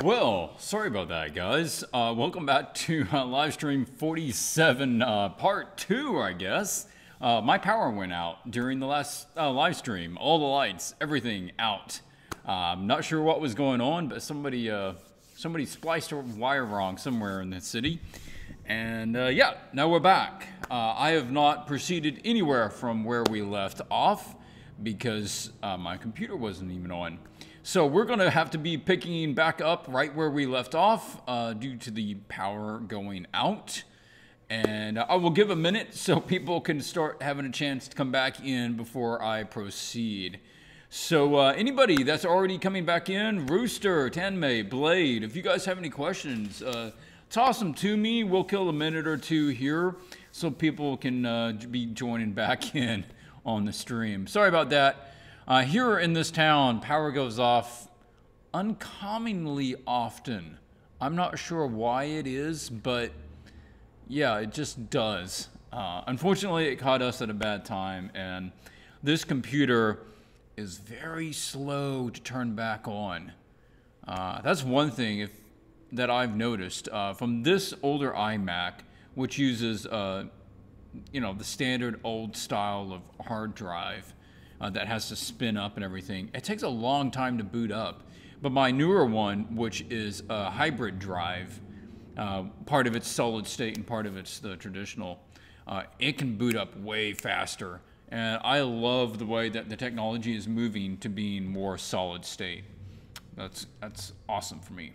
Well, sorry about that, guys. Welcome back to Livestream 47, part 2, I guess. My power went out during the last live stream. All the lights, everything out. I'm not sure what was going on, but somebody spliced a wire wrong somewhere in the city. And yeah, now we're back. I have not proceeded anywhere from where we left off because my computer wasn't even on. So we're going to have to be picking back up right where we left off due to the power going out. And I will give a minute so people can start having a chance to come back in before I proceed. So anybody that's already coming back in, Rooster, Tanmay, Blade, if you guys have any questions, toss them to me. We'll kill a minute or two here so people can be joining back in on the stream. Sorry about that. Here in this town, power goes off uncommonly often. I'm not sure why it is, but yeah, it just does. Unfortunately, it caught us at a bad time, and this computer is very slow to turn back on. That's one thing that I've noticed from this older iMac, which uses the standard old style of hard drive. That has to spin up and everything. It takes a long time to boot up. But my newer one, which is a hybrid drive, part of it's solid state and part of it's the traditional, it can boot up way faster. And I love the way that the technology is moving to being more solid state. That's awesome for me.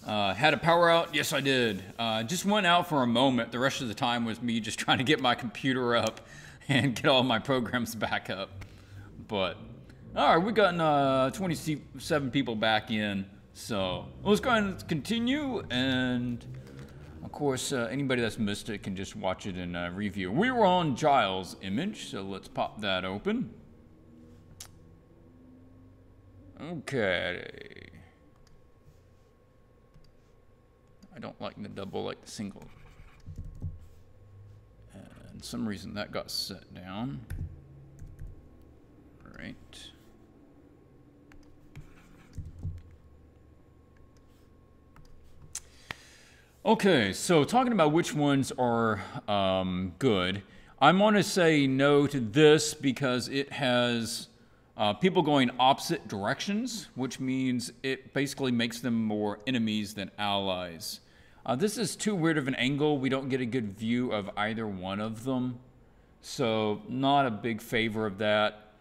Had a power out? Yes, I did. Just went out for a moment. The rest of the time was me just trying to get my computer up and get all my programs back up. But, all right, we got 27 people back in. So let's go ahead and continue. And, of course, anybody that's missed it can just watch it in review. We were on Giles' image, so let's pop that open. Okay. I don't like the double, like the single. And some reason that got set down. Right. Okay, so talking about which ones are good, I'm going to say no to this because it has people going opposite directions, which means it basically makes them more enemies than allies. This is too weird of an angle. We don't get a good view of either one of them. So not a big favor of that.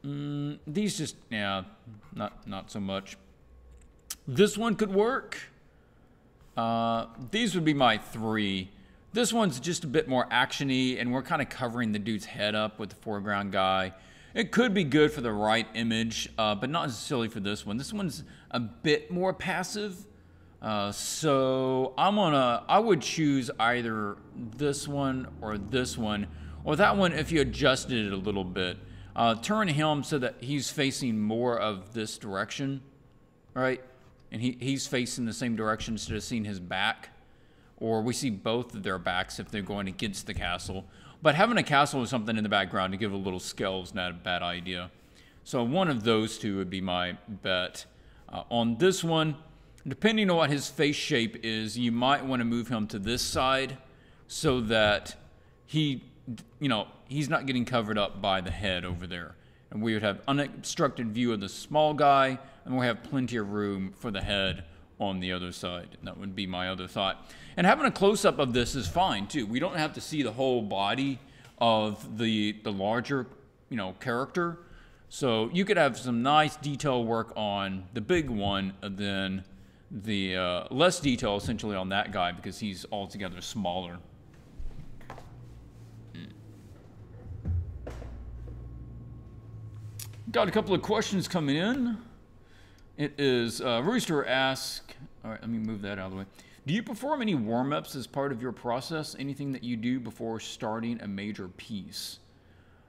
These just, yeah, not so much. This one could work. These would be my 3. This one's just a bit more action-y, and we're kind of covering the dude's head up with the foreground guy. It could be good for the right image, but not necessarily for this one. This one's a bit more passive. So I would choose either this one, or that one if you adjusted it a little bit. Turn him so that he's facing more of this direction, right? And he's facing the same direction instead of seeing his back. Or we see both of their backs if they're going against the castle. But having a castle or something in the background to give a little scale is not a bad idea. So one of those two would be my bet. On this one, depending on what his face shape is, you might want to move him to this side so that he's not getting covered up by the head over there. And we would have unobstructed view of the small guy, and we'll have plenty of room for the head on the other side. And that would be my other thought. And having a close-up of this is fine, too. We don't have to see the whole body of the larger, character. So you could have some nice detail work on the big one, and then the less detail essentially on that guy because he's altogether smaller. Got a couple of questions coming in. It is Rooster asks, all right, let me move that out of the way. Do you perform any warm-ups as part of your process? Anything that you do before starting a major piece?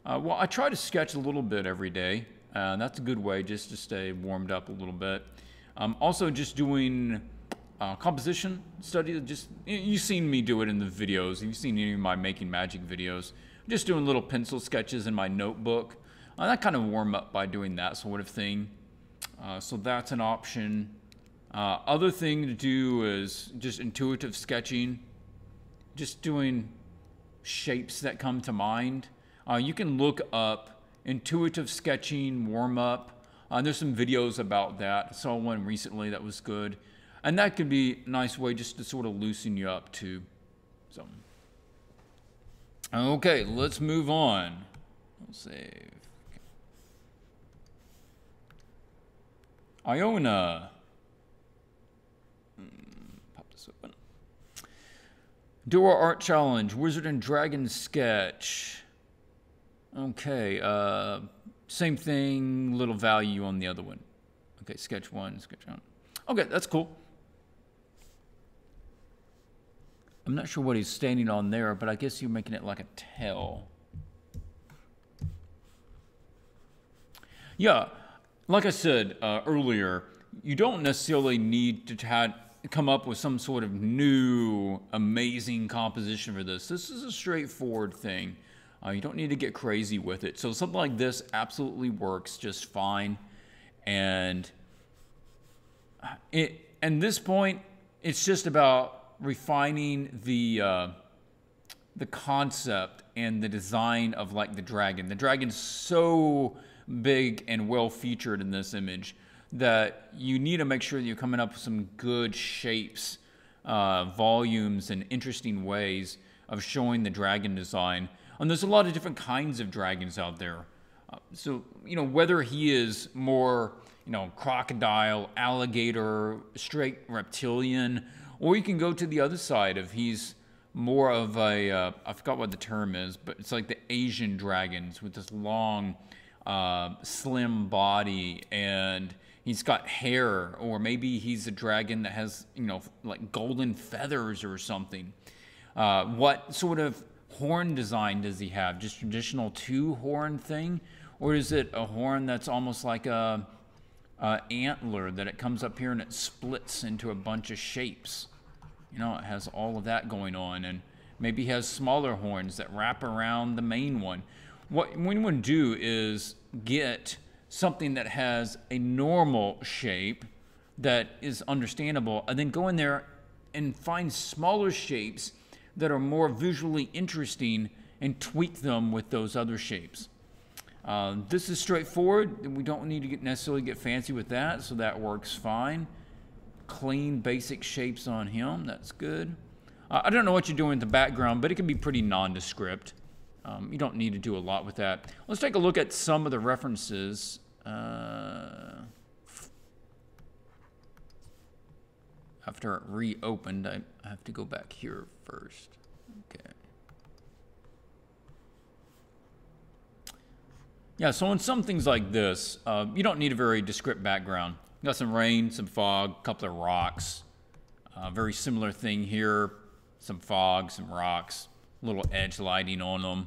Well, I try to sketch a little bit every day. That's a good way just to stay warmed up a little bit. Also just doing composition study. You've seen me do it in the videos. You've seen any of my Making Magic videos. Just doing little pencil sketches in my notebook. That kind of warm up by doing that sort of thing. So that's an option. Other thing to do is just intuitive sketching, just doing shapes that come to mind. You can look up intuitive sketching warm up. There's some videos about that. I saw one recently that was good. And that could be a nice way just to sort of loosen you up too. So, okay, let's move on. I'll save. Iona. Pop this open. Do our art challenge. Wizard and Dragon sketch. Okay. Same thing. Little value on the other one. Okay. Sketch 1. Sketch 1. Okay. That's cool. I'm not sure what he's standing on there, but I guess you're making it like a tail. Yeah. Like I said earlier, you don't necessarily need to come up with some sort of new, amazing composition for this. This is a straightforward thing. You don't need to get crazy with it. So something like this absolutely works just fine. And at this point, it's just about refining the concept and the design of like the dragon. The dragon's so big and well featured in this image that you need to make sure that you're coming up with some good shapes, volumes, and interesting ways of showing the dragon design. And there's a lot of different kinds of dragons out there. So, you know, whether he is more, you know, crocodile, alligator, straight reptilian, or you can go to the other side if he's more of a, I forgot what the term is, but it's like the Asian dragons with this long, slim body, and he's got hair, or maybe he's a dragon that has, you know, like golden feathers or something. What sort of horn design does he have? Just traditional two-horn thing? Or is it a horn that's almost like a antler, that it comes up here and it splits into a bunch of shapes? You know, it has all of that going on, and maybe he has smaller horns that wrap around the main one. What we want to do is get something that has a normal shape that is understandable, and then go in there and find smaller shapes that are more visually interesting and tweak them with those other shapes. This is straightforward. We don't need to necessarily get fancy with that, so that works fine. Clean, basic shapes on him. That's good. I don't know what you're doing in the background, but it can be pretty nondescript. You don't need to do a lot with that. Let's take a look at some of the references. After it reopened, I have to go back here first. Okay. Yeah, so in some things like this, you don't need a very descript background. You got some rain, some fog, a couple of rocks. Very similar thing here. Some fog, some rocks, a little edge lighting on them.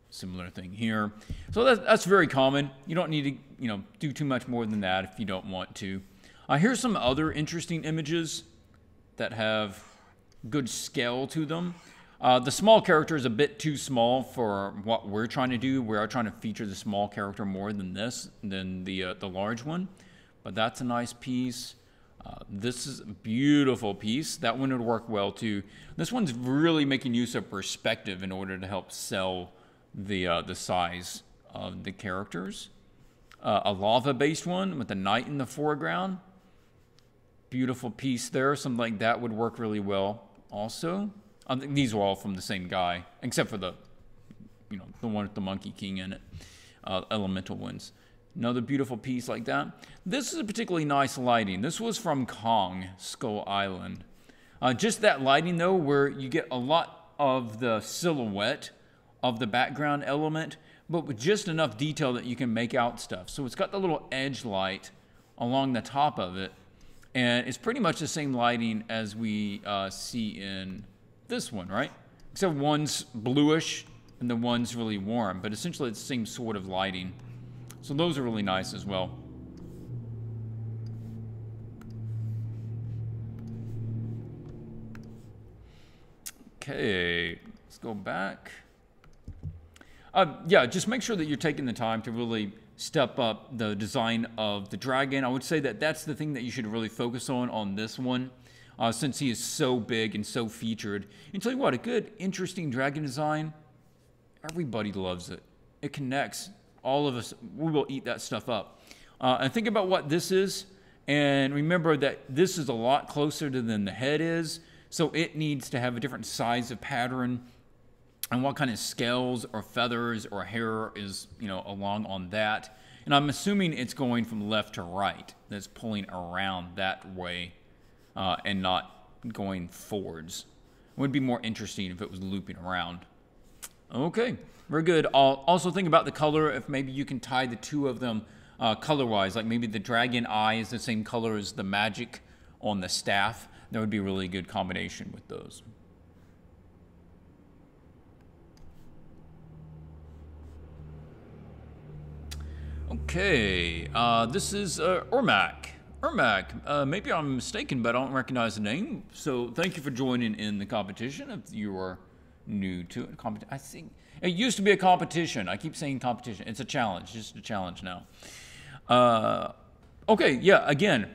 Similar thing here. So that's very common. You don't need to, you know, do too much more than that if you don't want to. Here's some other interesting images that have good scale to them. The small character is a bit too small for what we're trying to do. We are trying to feature the small character more than the large one. But that's a nice piece. This is a beautiful piece. That one would work well too. This one's really making use of perspective in order to help sell the size of the characters. A lava-based one with the knight in the foreground. Beautiful piece there. Something like that would work really well also. These are all from the same guy, except for the one with the Monkey King in it. Elemental ones. Another beautiful piece like that. This is a particularly nice lighting. This was from Kong, Skull Island. Just that lighting, though, where you get a lot of the silhouette of the background element, but with just enough detail that you can make out stuff. So it's got the little edge light along the top of it, and it's pretty much the same lighting as we see in this one, right? Except one's bluish and the one's really warm, but essentially it's the same sort of lighting. So those are really nice as well. Okay, let's go back. Yeah, just make sure that you're taking the time to really step up the design of the dragon. I would say that that's the thing that you should really focus on this one, since he is so big and so featured. And tell you what, a good, interesting dragon design, everybody loves it. It connects. All of us, we will eat that stuff up. And think about what this is, and remember that this is a lot closer to than the head is, so it needs to have a different size of pattern, and what kind of scales or feathers or hair is, you know, along on that. And I'm assuming it's going from left to right. That's pulling around that way and not going forwards. It would be more interesting if it was looping around. Okay, very good. I'll also think about the color, if maybe you can tie the two of them color-wise. Like maybe the dragon eye is the same color as the magic on the staff. That would be a really good combination with those. Okay, this is Mack. Maybe I'm mistaken, but I don't recognize the name. So thank you for joining in the competition. If you are new to it, I think it used to be a competition. I keep saying competition. It's a challenge, just a challenge now. Okay, yeah, again,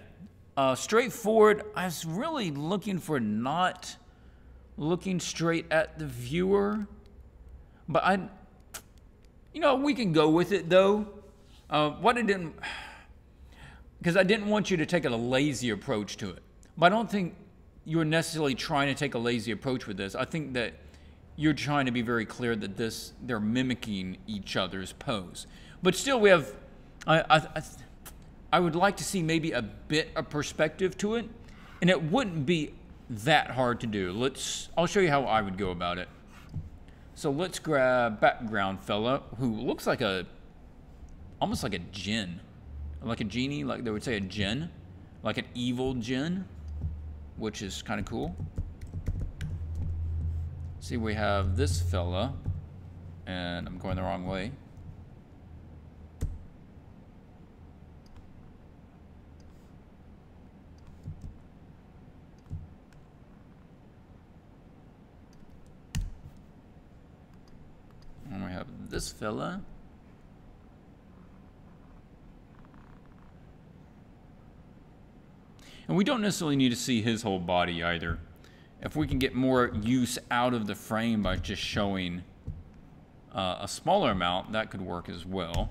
straightforward. I was really looking for not looking straight at the viewer, but you know, we can go with it though. What I didn't, because I didn't want you to take a lazy approach to it. But I don't think you're necessarily trying to take a lazy approach with this. I think that you're trying to be very clear that they're mimicking each other's pose. But still, we have, I would like to see maybe a bit of perspective to it, and it wouldn't be that hard to do. I'll show you how I would go about it. So let's grab background fella who looks like almost like a djinn, like a genie, like they would say a djinn, like an evil djinn, which is kind of cool. See, we have this fella, and I'm going the wrong way. And we have this fella. And we don't necessarily need to see his whole body either. If we can get more use out of the frame by just showing a smaller amount, that could work as well.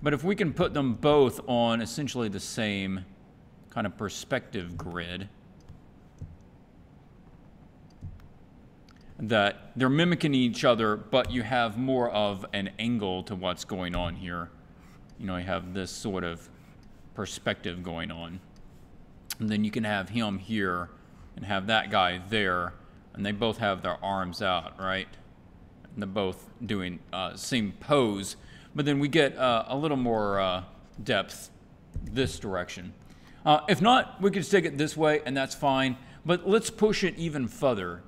But if we can put them both on essentially the same kind of perspective grid, that they're mimicking each other, but you have more of an angle to what's going on here. You know, you have this sort of perspective going on. And then you can have him here and have that guy there, and they both have their arms out, right? And they're both doing same pose, but then we get a little more depth this direction. If not, we could stick it this way, and that's fine, but let's push it even further.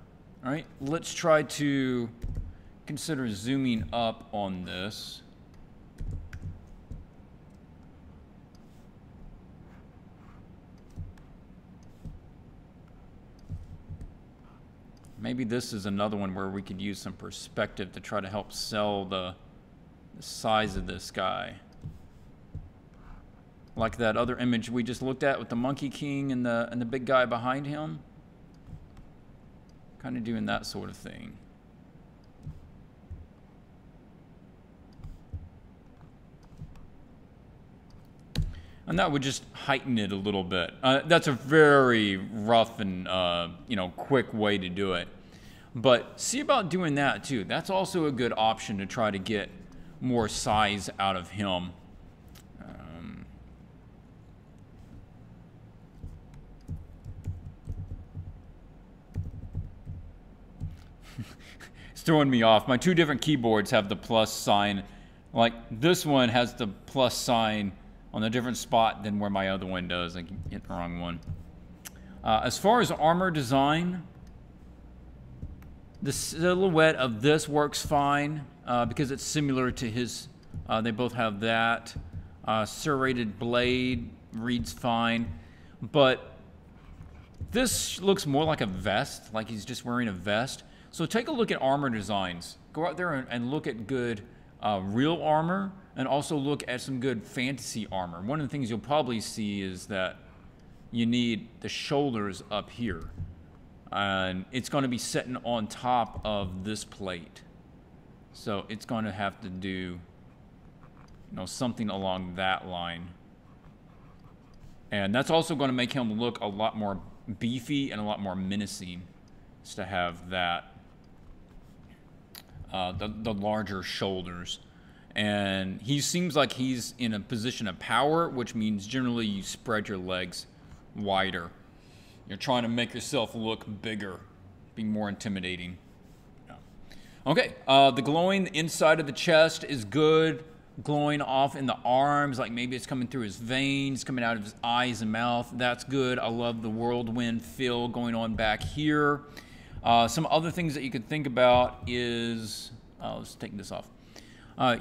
All right, let's try to consider zooming up on this. Maybe this is another one where we could use some perspective to try to help sell the size of this guy. Like that other image we just looked at with the Monkey King and the big guy behind him. Kind of doing that sort of thing. And that would just heighten it a little bit. That's a very rough and you know, quick way to do it. But see about doing that too. That's also a good option to try to get more size out of him. It's throwing me off. My two different keyboards have the plus sign. Like this one has the plus sign on a different spot than where my other one does. I hit the wrong one. As far as armor design, the silhouette of this works fine because it's similar to his. They both have that. Serrated blade reads fine. But This looks more like a vest, like he's just wearing a vest. So take a look at armor designs. Go out there and look at good real armor, and also look at some good fantasy armor. One of the things you'll probably see is that you need the shoulders up here. And it's going to be sitting on top of this plate. So it's going to have to do, you know, something along that line. And that's also going to make him look a lot more beefy and a lot more menacing, is to have that, the larger shoulders. And he seems like he's in a position of power, which means generally you spread your legs wider. You're trying to make yourself look bigger, be more intimidating. Yeah. Okay, the glowing inside of the chest is good. Glowing off in the arms, like maybe it's coming through his veins, coming out of his eyes and mouth. That's good. I love the whirlwind feel going on back here. Some other things that you could think about is, let's take this off.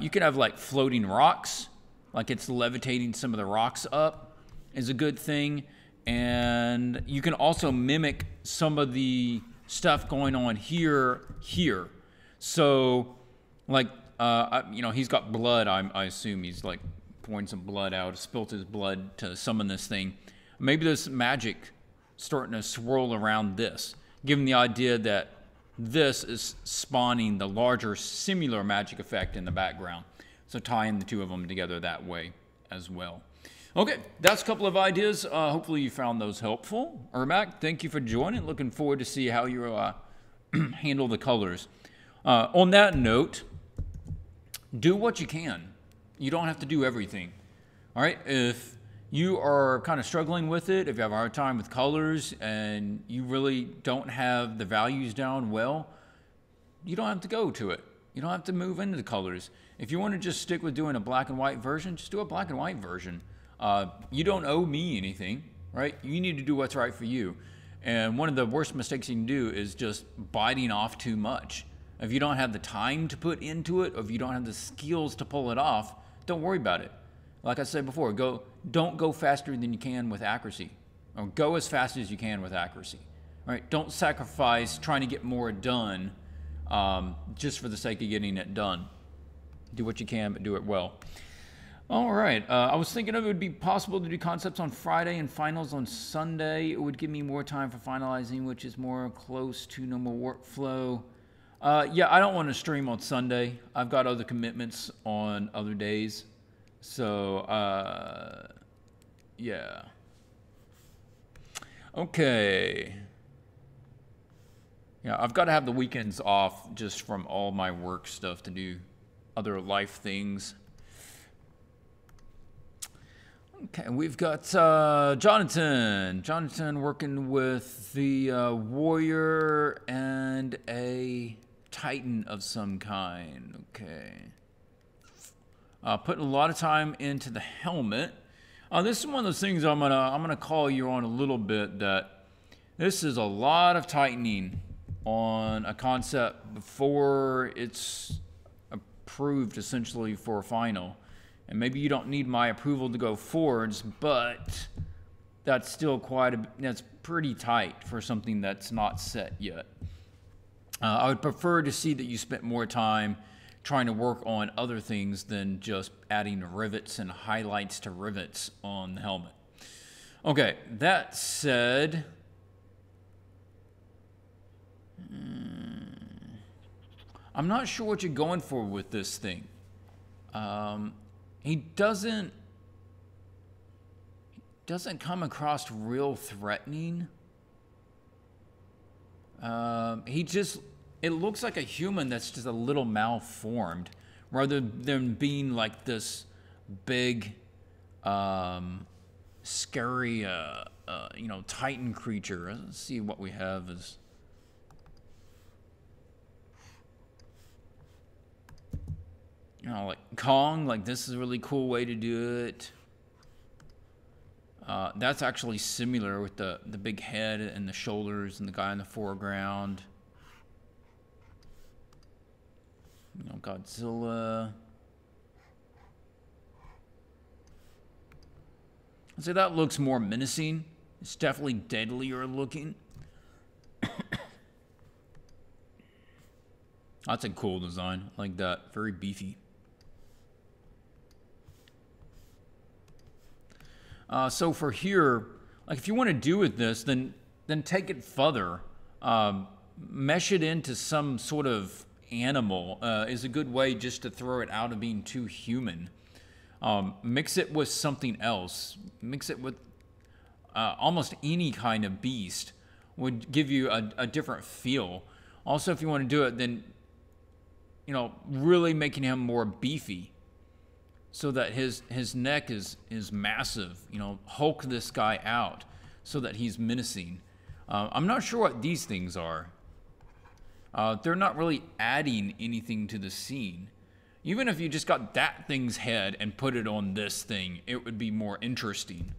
You could have like floating rocks, like it's levitating some of the rocks up, is a good thing. And you can also mimic some of the stuff going on here. So, like, you know, he's got blood. I assume he's like pouring some blood out, spilt his blood to summon this thing. Maybe there's magic starting to swirl around this, giving the idea that this is spawning the larger similar magic effect in the background. So tying the two of them together that way as well. Okay, that's a couple of ideas. Hopefully you found those helpful. Mack, thank you for joining. Looking forward to see how you handle the colors. On that note, do what you can. You don't have to do everything. All right, if you are kind of struggling with it, if you have a hard time with colors and you really don't have the values down well, you don't have to go to it. You don't have to move into the colors. If you want to just stick with doing a black and white version, just do a black and white version. You don't owe me anything, right? You need to do what's right for you. And one of the worst mistakes you can do is just biting off too much. If you don't have the time to put into it, or if you don't have the skills to pull it off, don't worry about it. Like I said before, don't go faster than you can with accuracy, or go as fast as you can with accuracy. Right? Don't sacrifice trying to get more done just for the sake of getting it done. Do what you can, but do it well. All right. I was thinking it would be possible to do concepts on Friday and finals on Sunday. It would give me more time for finalizing, which is more close to normal workflow. Yeah, I don't want to stream on Sunday. I've got other commitments on other days. So, yeah. Okay. Yeah, I've got to have the weekends off just from all my work stuff to do other life things. Okay, we've got Jonathan. Jonathan working with the warrior and a titan of some kind. Okay. Putting a lot of time into the helmet. This is one of those things I'm gonna call you on a little bit, that this is a lot of tightening on a concept before it's approved essentially for a final. And maybe you don't need my approval to go forwards, but that's still that's pretty tight for something that's not set yet. I would prefer to see that you spent more time trying to work on other things than just adding rivets and highlights to rivets on the helmet. Okay, that said, I'm not sure what you're going for with this thing. He doesn't come across real threatening. It looks like a human that's just a little malformed, rather than being like this big, scary, Titan creature. Let's see what we have is. Like Kong, like this is a really cool way to do it. That's actually similar with the big head and the shoulders and the guy in the foreground. Godzilla. So that looks more menacing It's definitely deadlier looking. That's a cool design. I like that. Very beefy. So for here, like if you want to do with this, then take it further. Mesh it into some sort of animal is a good way just to throw it out of being too human. Mix it with something else. Mix it with almost any kind of beast would give you a different feel. Also, if you want to do it, then, you know, really making him more beefy so that his neck is massive. You know, Hulk this guy out so that he's menacing. I'm not sure what these things are. They're not really adding anything to the scene. Even if you just got that thing's head and put it on this thing, it would be more interesting.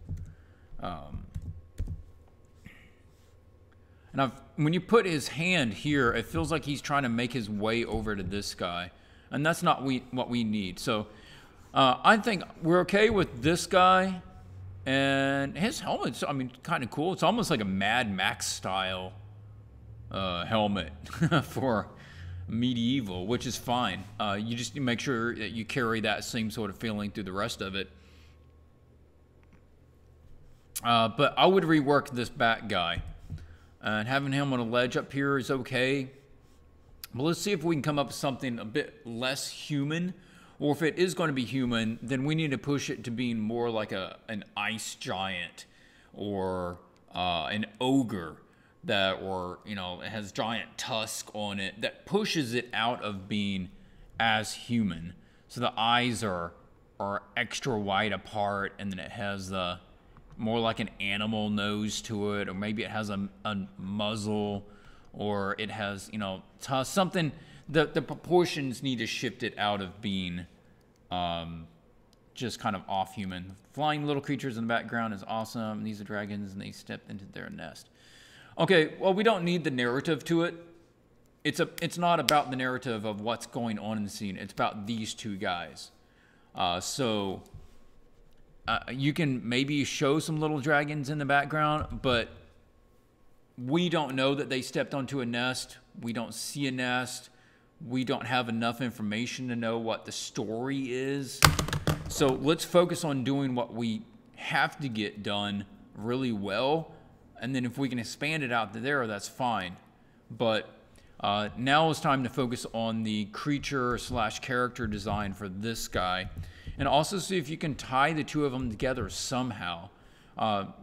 And when you put his hand here, it feels like he's trying to make his way over to this guy. And that's not what we need. So I think we're okay with this guy. And his helmet's, I mean, kind of cool. It's almost like a Mad Max style helmet for medieval, which is fine. You just make sure that you carry that same sort of feeling through the rest of it. But I would rework this back guy. And having him on a ledge up here is okay. But let's see if we can come up with something a bit less human. Or if it is going to be human, then we need to push it to being more like an ice giant or an ogre that, or, you know, it has giant tusk on it that pushes it out of being as human. So the eyes are extra wide apart, and then it has the more like an animal nose to it, or maybe it has a muzzle, or it has, you know, something. The proportions need to shift it out of being just kind of off human. Flying little creatures in the background is awesome. These are dragons, and they stepped into their nest. Okay, well, we don't need the narrative to it. It's not about the narrative of what's going on in the scene. It's about these two guys. So you can maybe show some little dragons in the background, but we don't know that they stepped onto a nest. We don't see a nest. We don't have enough information to know what the story is. So let's focus on doing what we have to get done really well. And then if we can expand it out to there, that's fine. But now it's time to focus on the creature / character design for this guy. And also see if you can tie the two of them together somehow.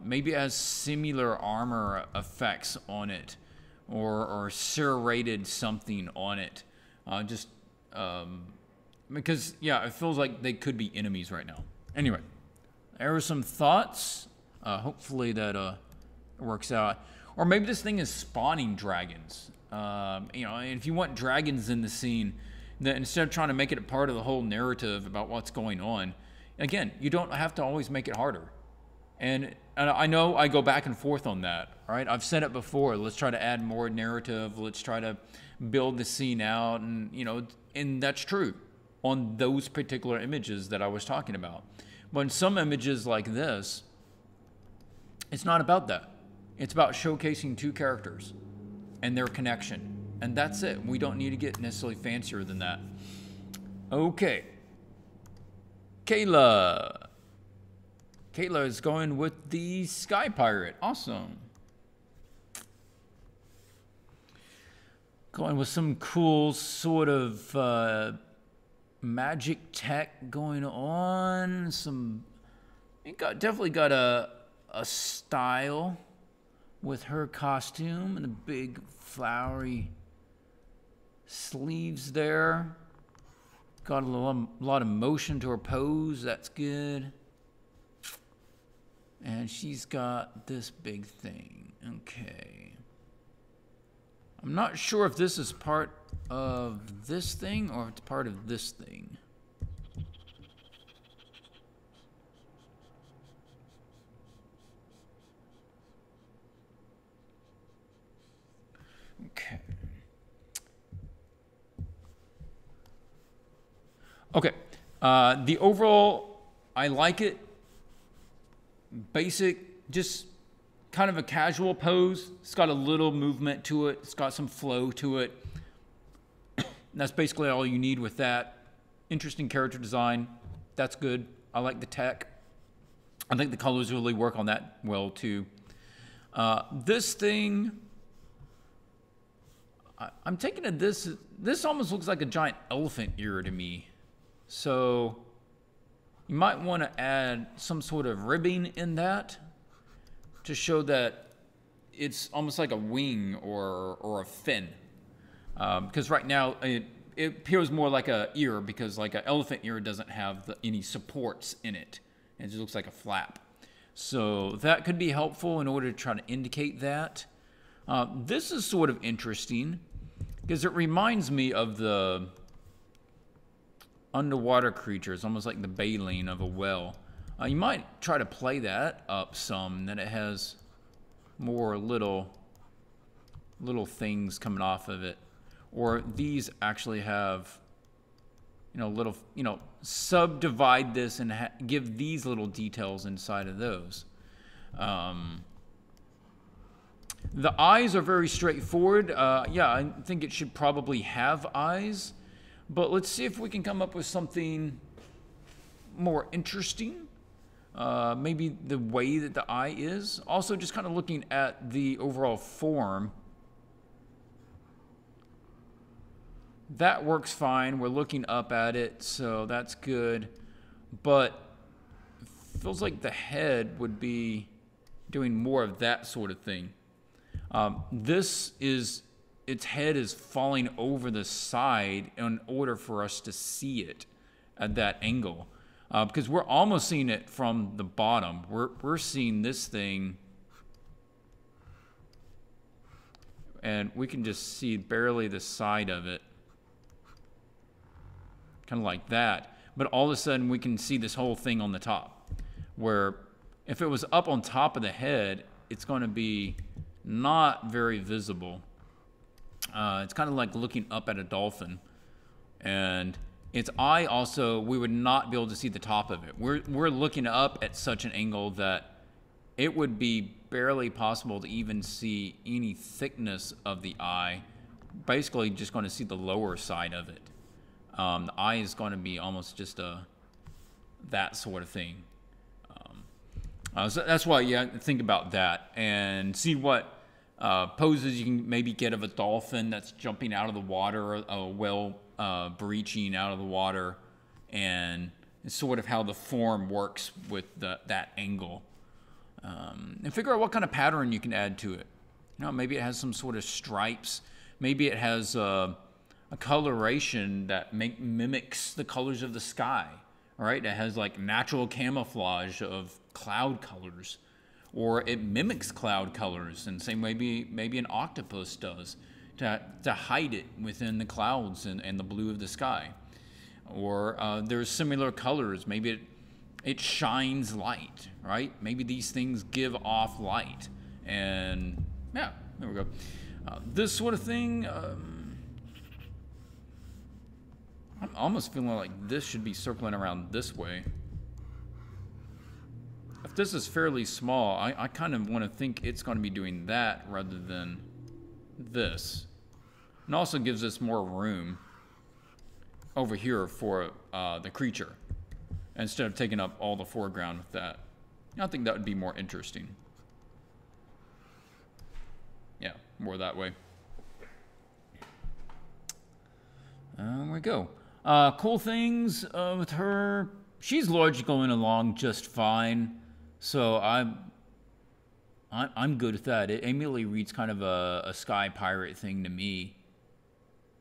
Maybe it has similar armor effects on it. Or serrated something on it. Because, yeah, it feels like they could be enemies right now. Anyway, there are some thoughts. Hopefully that works out. Or maybe this thing is spawning dragons. You know, if you want dragons in the scene, then instead of trying to make it a part of the whole narrative about what's going on, again, you don't have to always make it harder. And I know I go back and forth on that, right? I've said it before. Let's try to add more narrative. Let's try to build the scene out. And, you know, and that's true on those particular images that I was talking about. But in some images like this, it's not about that. It's about showcasing two characters and their connection. And that's it. We don't need to get necessarily fancier than that. Okay. Kayla. Kayla is going with the Sky Pirate. Awesome. Going with some cool sort of magic tech going on. Definitely got a style with her costume and the big flowery sleeves there. Got a lot of motion to her pose. That's good. And she's got this big thing. Okay. I'm not sure if this is part of this thing or if it's part of this thing. Okay. Okay. The overall, I like it. Basic, just kind of a casual pose. It's got a little movement to it. It's got some flow to it. That's basically all you need with that. Interesting character design. That's good. I like the tech. I think the colors really work on that well too. This thing, I'm taking it, this almost looks like a giant elephant ear to me. So you might want to add some sort of ribbing in that to show that it's almost like a wing or a fin. Because right now it appears more like a ear, because like an elephant ear doesn't have any supports in it. It just looks like a flap. So that could be helpful in order to try to indicate that. This is sort of interesting because it reminds me of the underwater creatures, almost like the baleen of a whale. You might try to play that up some, that it has more little things coming off of it. Or these actually have, little, subdivide this and give these little details inside of those. The eyes are very straightforward. Yeah, I think it should probably have eyes. But let's see if we can come up with something more interesting. Maybe the way that the eye is. Also, just kind of looking at the overall form. That works fine. We're looking up at it, so that's good. But it feels like the head would be doing more of that sort of thing. Its head is falling over the side in order for us to see it at that angle. Because we're almost seeing it from the bottom. We're seeing this thing, and we can just see barely the side of it. Kind of like that. But all of a sudden, we can see this whole thing on the top. Where if it was up on top of the head, it's going to be not very visible. It's kind of like looking up at a dolphin. And its eye also, we would not be able to see the top of it. We're looking up at such an angle that it would be barely possible to even see any thickness of the eye. Basically, just going to see the lower side of it. The eye is going to be almost just that sort of thing. So that's why you have to think about that and see what poses you can maybe get of a dolphin that's jumping out of the water, a whale breaching out of the water, and sort of how the form works with that angle. And figure out what kind of pattern you can add to it. Maybe it has some sort of stripes. Maybe it has a coloration that mimics the colors of the sky, right? It has like natural camouflage of cloud colors, or it mimics cloud colors, and same maybe an octopus does to hide it within the clouds and the blue of the sky. Or there's similar colors. Maybe it shines light, right? Maybe these things give off light, and yeah, there we go. This sort of thing. I'm almost feeling like this should be circling around this way. If this is fairly small, I kind of want to think it's going to be doing that rather than this. And also gives us more room over here for the creature, instead of taking up all the foreground with that. I think that would be more interesting. Yeah, more that way. There we go. Cool things with her. She's largely going along just fine, so I'm good with that. It immediately reads kind of a sky pirate thing to me.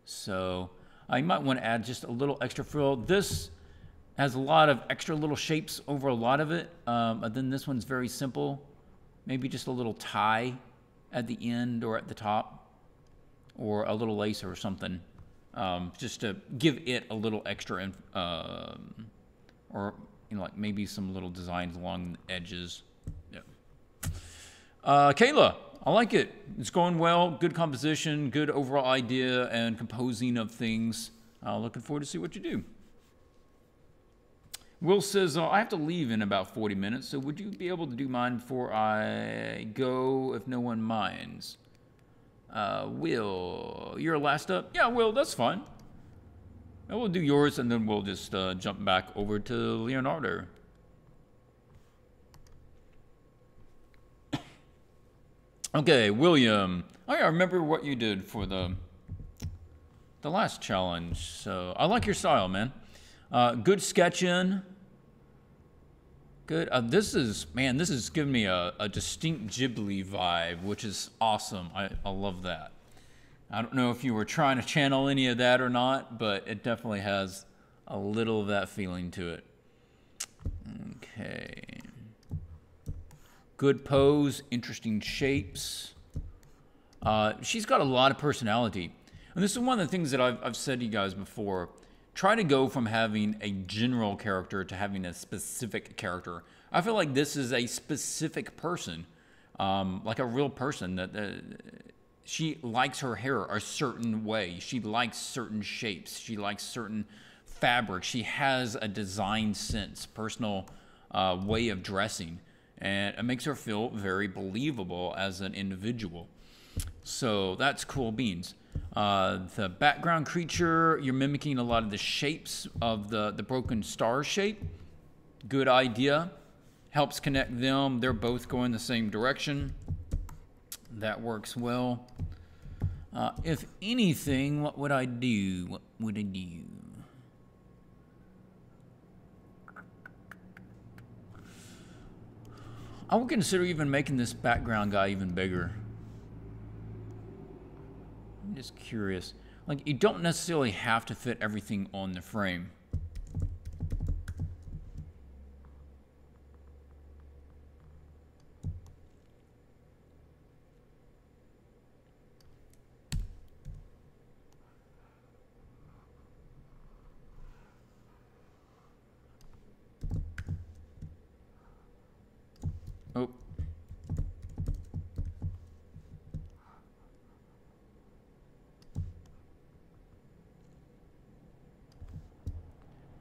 So you might want to add just a little extra frill. This has a lot of extra little shapes over a lot of it. But then this one's very simple. Maybe just a little tie at the end or at the top, or a little lace or something. Just to give it a little extra, or like maybe some little designs along the edges. Yeah. Kayla, I like it. It's going well. Good composition, good overall idea and composing of things. Looking forward to see what you do. Will says, I have to leave in about 40 minutes, so would you be able to do mine before I go if no one minds? Will, you're last up? Yeah, Will, that's fine. And we'll do yours, and then we'll just jump back over to Leonardo. Okay, William. Oh yeah, I remember what you did for the last challenge. So I like your style, man. Good sketching. Good. This is giving me a distinct Ghibli vibe, which is awesome. I love that. I don't know if you were trying to channel any of that or not, but it definitely has a little of that feeling to it. Okay. Good pose, interesting shapes. She's got a lot of personality. And this is one of the things that I've said to you guys before. Try to go from having a general character to having a specific character. I feel like this is a specific person, like a real person that she likes her hair a certain way. She likes certain shapes. She likes certain fabrics. She has a design sense, personal way of dressing. And it makes her feel very believable as an individual. So that's cool beans. The background creature, you're mimicking a lot of the shapes of the broken star shape. Good idea. Helps connect them. They're both going the same direction. That works well. If anything, what would I do? What would I do? I would consider even making this background guy even bigger. I'm just curious. Like, you don't necessarily have to fit everything on the frame. Oh.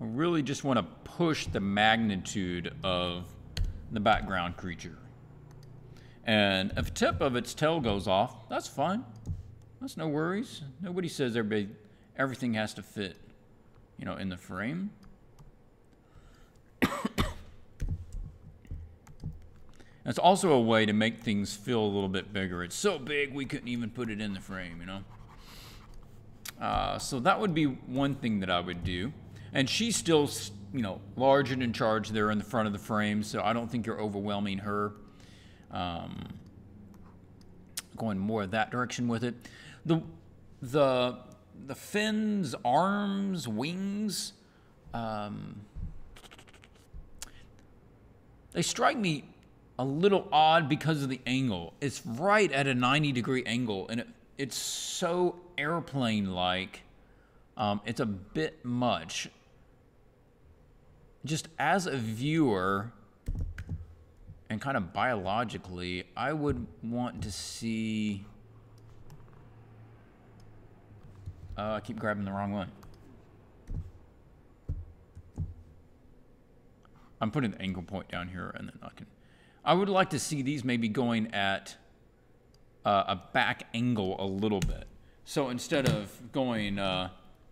I really just want to push the magnitude of the background creature. And if a tip of its tail goes off, that's fine. That's no worries. Nobody says everything has to fit, you know, in the frame. It's also a way to make things feel a little bit bigger. It's so big we couldn't even put it in the frame, you know? So that would be one thing that I would do. And she's still, you know, large and in charge there in the front of the frame, so I don't think you're overwhelming her. Going more that direction with it. The fins, arms, wings, they strike me a little odd because of the angle. It's right at a 90-degree angle, and it's so airplane-like. It's a bit much. Just as a viewer, and kind of biologically, I would want to see... I keep grabbing the wrong one. I'm putting the angle point down here, and then I would like to see these maybe going at a back angle a little bit. So instead of going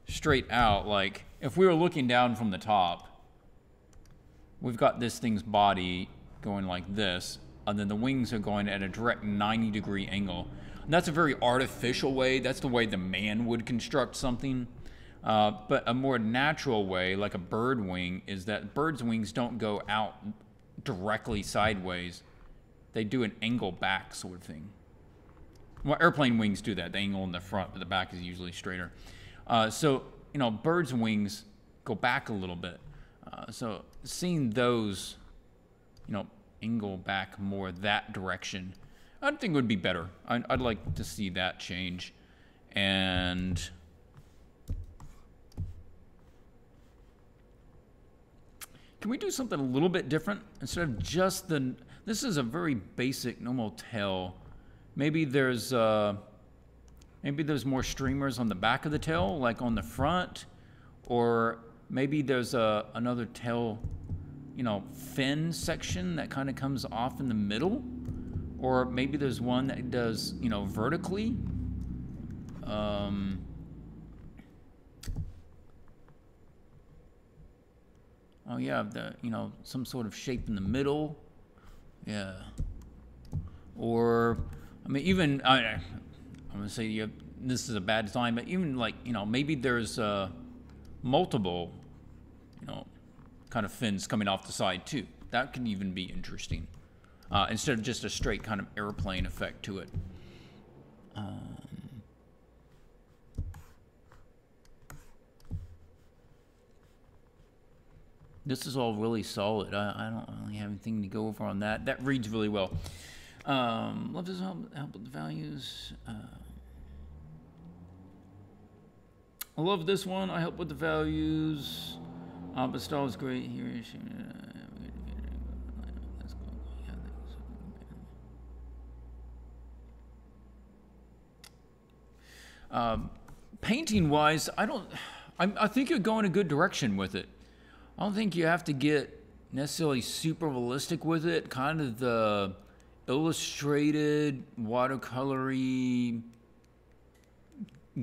straight out, like if we were looking down from the top, we've got this thing's body going like this, and then the wings are going at a direct 90-degree angle. And that's a very artificial way. That's the way the man would construct something. But a more natural way, like a bird wing, is that birds' wings don't go out directly sideways. They do an angle back sort of thing. Well, airplane wings do that. They angle in the front, but the back is usually straighter. So, you know, birds' wings go back a little bit. So seeing those, you know, angle back more that direction, I think would be better. I'd like to see that change. And can we do something a little bit different? Instead of just this is a very basic normal tail. Maybe there's more streamers on the back of the tail, like on the front, or maybe there's another tail you know, fin section that kind of comes off in the middle. Or maybe there's one that does, you know, vertically. Oh yeah, the, you know, some sort of shape in the middle. Yeah. Or, I mean, even, I'm gonna say this is a bad design, but even like, you know, maybe there's multiple, you know, kind of fins coming off the side too. That can even be interesting. Instead of just a straight kind of airplane effect to it. This is all really solid. I don't really have anything to go over on that. That reads really well. Love this help with the values. I love this one. I help with the values. But style is great here. Painting wise, I think you're going a good direction with it. I don't think you have to get necessarily super realistic with it. Kind of the illustrated, watercolory,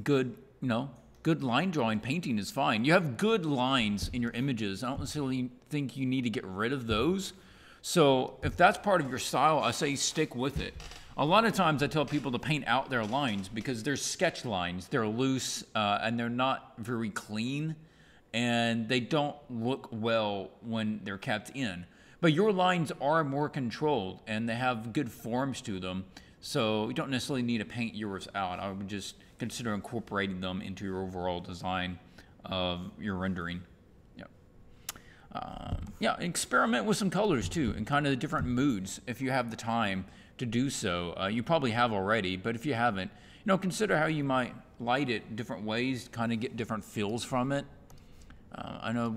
good, you know, good line drawing painting is fine. You have good lines in your images. I don't necessarily think you need to get rid of those. So if that's part of your style, I say stick with it. A lot of times I tell people to paint out their lines because they're sketch lines. They're loose and they're not very clean, and they don't look well when they're kept in. But your lines are more controlled and they have good forms to them, so you don't necessarily need to paint yours out. I would just consider incorporating them into your overall design of your rendering. Yeah, experiment with some colors too, and kind of the different moods if you have the time to do so. You probably have already, but if you haven't, you know, consider how you might light it different ways, kind of get different feels from it. I know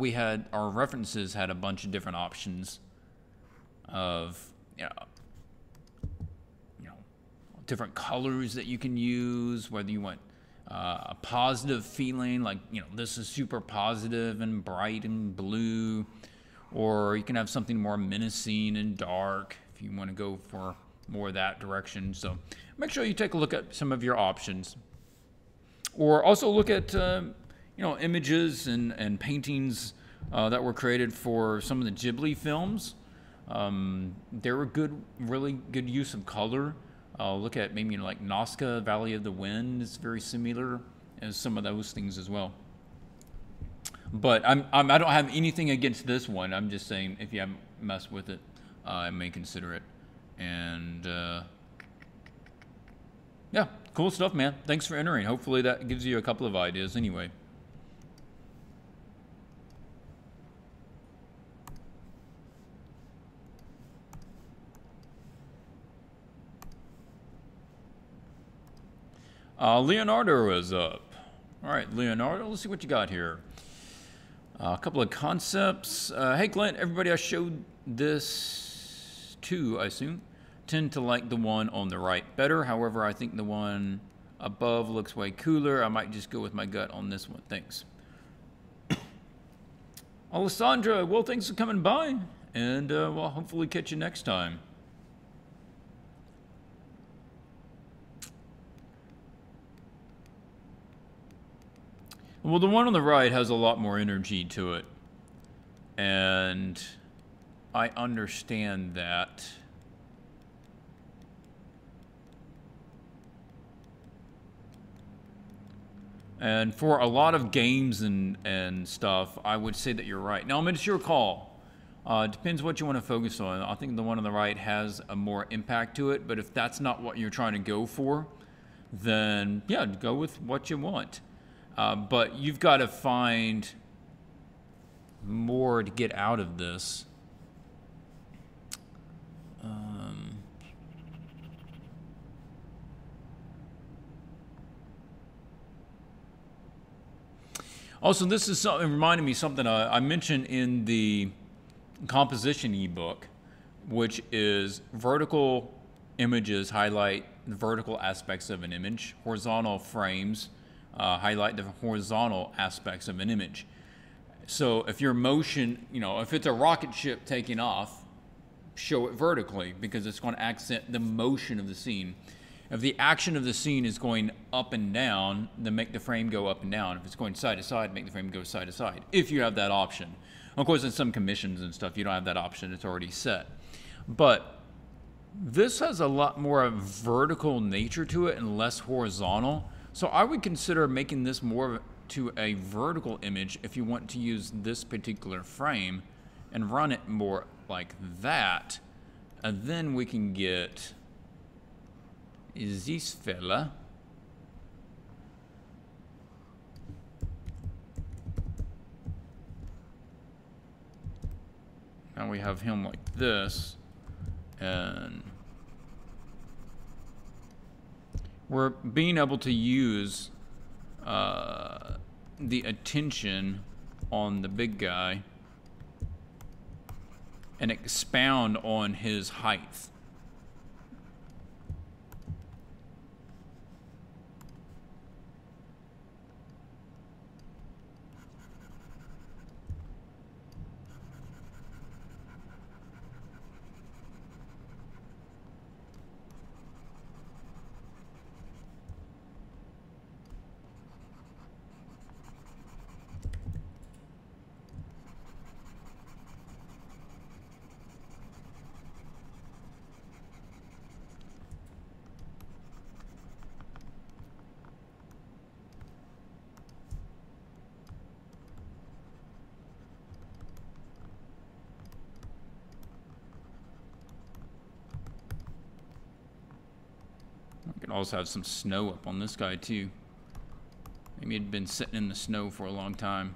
our references had a bunch of different options of, you know, different colors that you can use, whether you want a positive feeling, like, you know, this is super positive and bright and blue, or you can have something more menacing and dark if you want to go for more that direction. So make sure you take a look at some of your options, or also look at you know, images and paintings that were created for some of the Ghibli films. They were really good use of color. Look at maybe, you know, like Nazca, Valley of the Wind is very similar as some of those things as well. But I don't have anything against this one. I'm just saying if you haven't messed with it, I may consider it. And yeah, cool stuff, man. Thanks for entering. Hopefully that gives you a couple of ideas anyway. Leonardo is up. All right, Leonardo, let's see what you got here. A couple of concepts. Hey, Clint, everybody I showed this to, I assume, tend to like the one on the right better. However, I think the one above looks way cooler. I might just go with my gut on this one. Thanks. Alessandra, well, thanks for coming by. And we'll hopefully catch you next time. Well, the one on the right has a lot more energy to it, and I understand that. And for a lot of games and stuff, I would say that you're right. Now, I mean, it's your call. Depends what you want to focus on. I think the one on the right has a more impact to it, but if that's not what you're trying to go for, then yeah, go with what you want. But you've got to find more to get out of this. Also, this is something reminding me something I mentioned in the composition ebook, which is vertical images highlight the vertical aspects of an image, horizontal frames highlight the horizontal aspects of an image. So if your motion, you know, if it's a rocket ship taking off, show it vertically because it's going to accent the motion of the scene. If the action of the scene is going up and down, then make the frame go up and down. If it's going side to side, make the frame go side to side, if you have that option. Of course, in some commissions and stuff, you don't have that option. It's already set. But this has a lot more of vertical nature to it and less horizontal. So I would consider making this more to a vertical image if you want to use this particular frame and run it more like that. And then we can get this fella. Now we have him like this, and we're being able to use the attention on the big guy and expound on his height. I could also have some snow up on this guy too. Maybe it'd been sitting in the snow for a long time.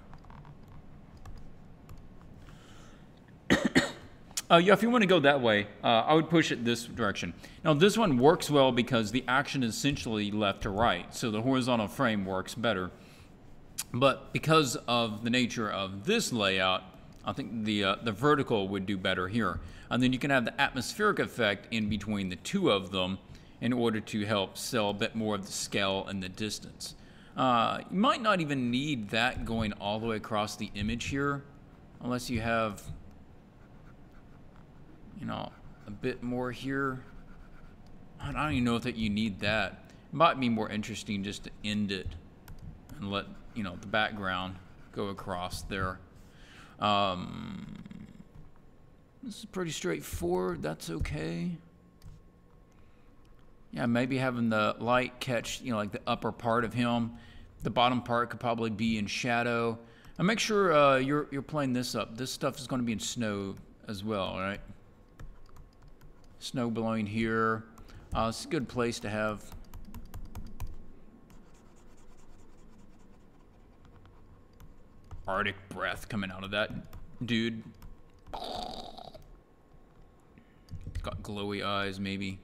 Yeah, if you want to go that way, I would push it this direction. Now this one works well because the action is essentially left to right, so the horizontal frame works better. But because of the nature of this layout, I think the vertical would do better here. And then you can have the atmospheric effect in between the two of them in order to help sell a bit more of the scale and the distance. You might not even need that going all the way across the image here, unless you have, you know, a bit more here. I don't even know that you need that. It might be more interesting just to end it and let, you know, the background go across there. This is pretty straightforward. That's okay. Yeah, maybe having the light catch, you know, like the upper part of him. The bottom part could probably be in shadow. And make sure you're playing this up. This stuff is going to be in snow as well, right? Snow blowing here. It's a good place to have. Arctic breath coming out of that dude. Got glowy eyes, maybe.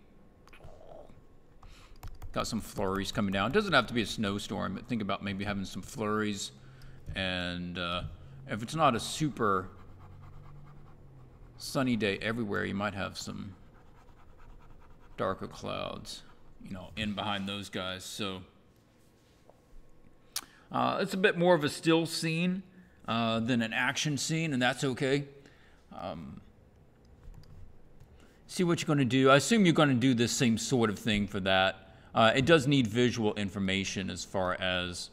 Got some flurries coming down. It doesn't have to be a snowstorm, but think about maybe having some flurries. And if it's not a super sunny day everywhere, you might have some darker clouds, you know, in behind those guys. So it's a bit more of a still scene than an action scene, and that's okay. See what you're going to do. I assume you're going to do the same sort of thing for that. It does need visual information as far as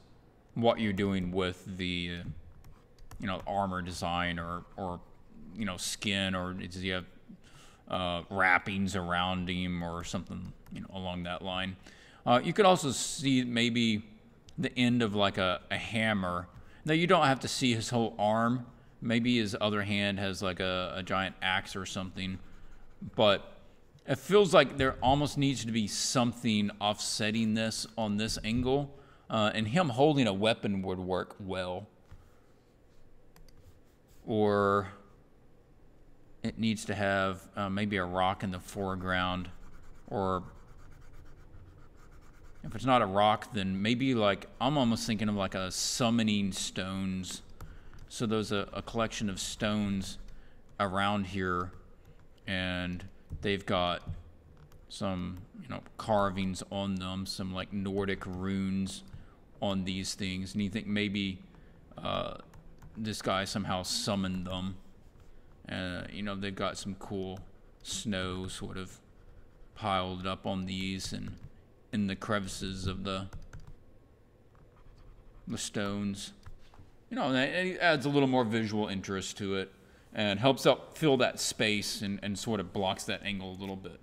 what you're doing with the, you know, armor design or you know, skin, or does he have wrappings around him or something, you know, along that line. You could also see maybe the end of like a hammer. Now you don't have to see his whole arm. Maybe his other hand has like a giant axe or something, but it feels like there almost needs to be something offsetting this on this angle, and him holding a weapon would work well. Or it needs to have maybe a rock in the foreground, or if it's not a rock, then maybe like, I'm almost thinking of like a summoning stones. So there's a collection of stones around here, and they've got some, you know, carvings on them, some like Nordic runes on these things. And you think maybe this guy somehow summoned them. You know, they've got some cool snow sort of piled up on these and in the crevices of the stones. You know, it adds a little more visual interest to it and helps out fill that space and sort of blocks that angle a little bit.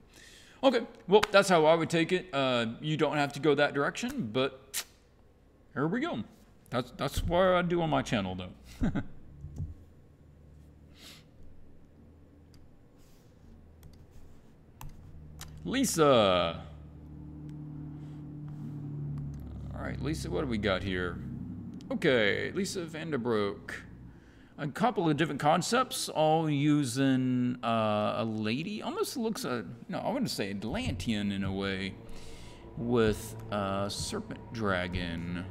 Okay, well, that's how I would take it. You don't have to go that direction, but here we go. That's what I do on my channel, though. Lisa. All right, Lisa, what do we got here? Okay, Lisa Vanderbroek. A couple of different concepts, all using a lady. Almost looks, I want to say Atlantean in a way, with a serpent dragon.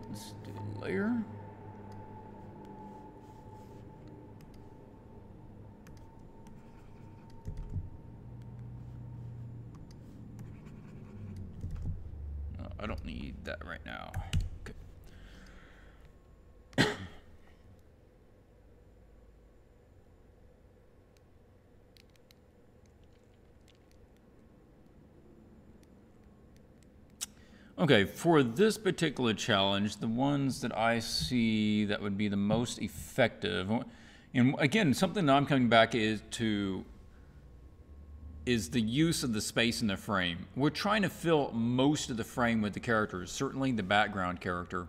Let's do a layer. I don't need that right now. Okay. Okay, for this particular challenge, the ones that I see that would be the most effective, and again, something that I'm coming back is the use of the space in the frame. We're trying to fill most of the frame with the characters, certainly the background character.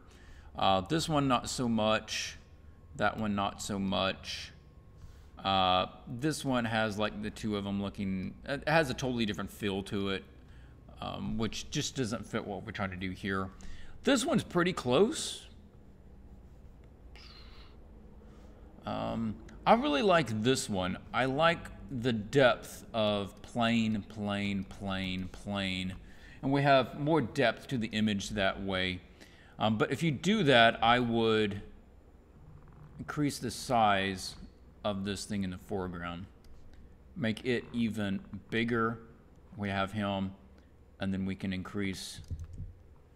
This one, not so much. That one, not so much. This one has like the two of them looking, it has a totally different feel to it, which just doesn't fit what we're trying to do here. This one's pretty close. I really like this one. I like the depth of plane, plane, plane, plane. And we have more depth to the image that way. But if you do that, I would increase the size of this thing in the foreground. Make it even bigger. We have him, and then we can increase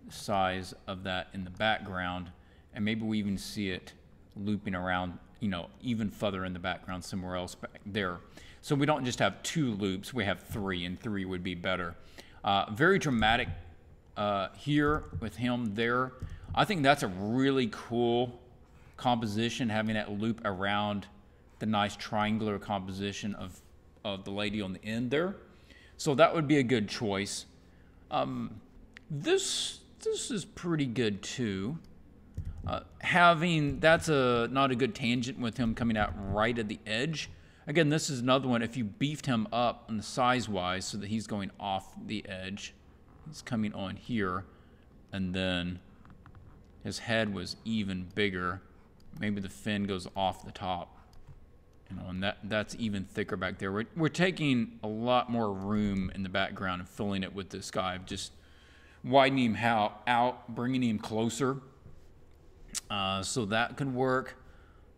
the size of that in the background. And maybe we even see it looping around, you know, even further in the background somewhere else back there. So we don't just have 2 loops, we have 3, and 3 would be better. Very dramatic here with him there. I think that's a really cool composition, having that loop around the nice triangular composition of the lady on the end there. So that would be a good choice. This is pretty good too. That's not a good tangent with him coming out right at the edge. Again, this is another one. If you beefed him up on the size-wise so that he's going off the edge, he's coming on here, and then his head was even bigger. Maybe the fin goes off the top, you know, and that's even thicker back there. We're taking a lot more room in the background and filling it with this guy, just widening him out, bringing him closer. So that could work.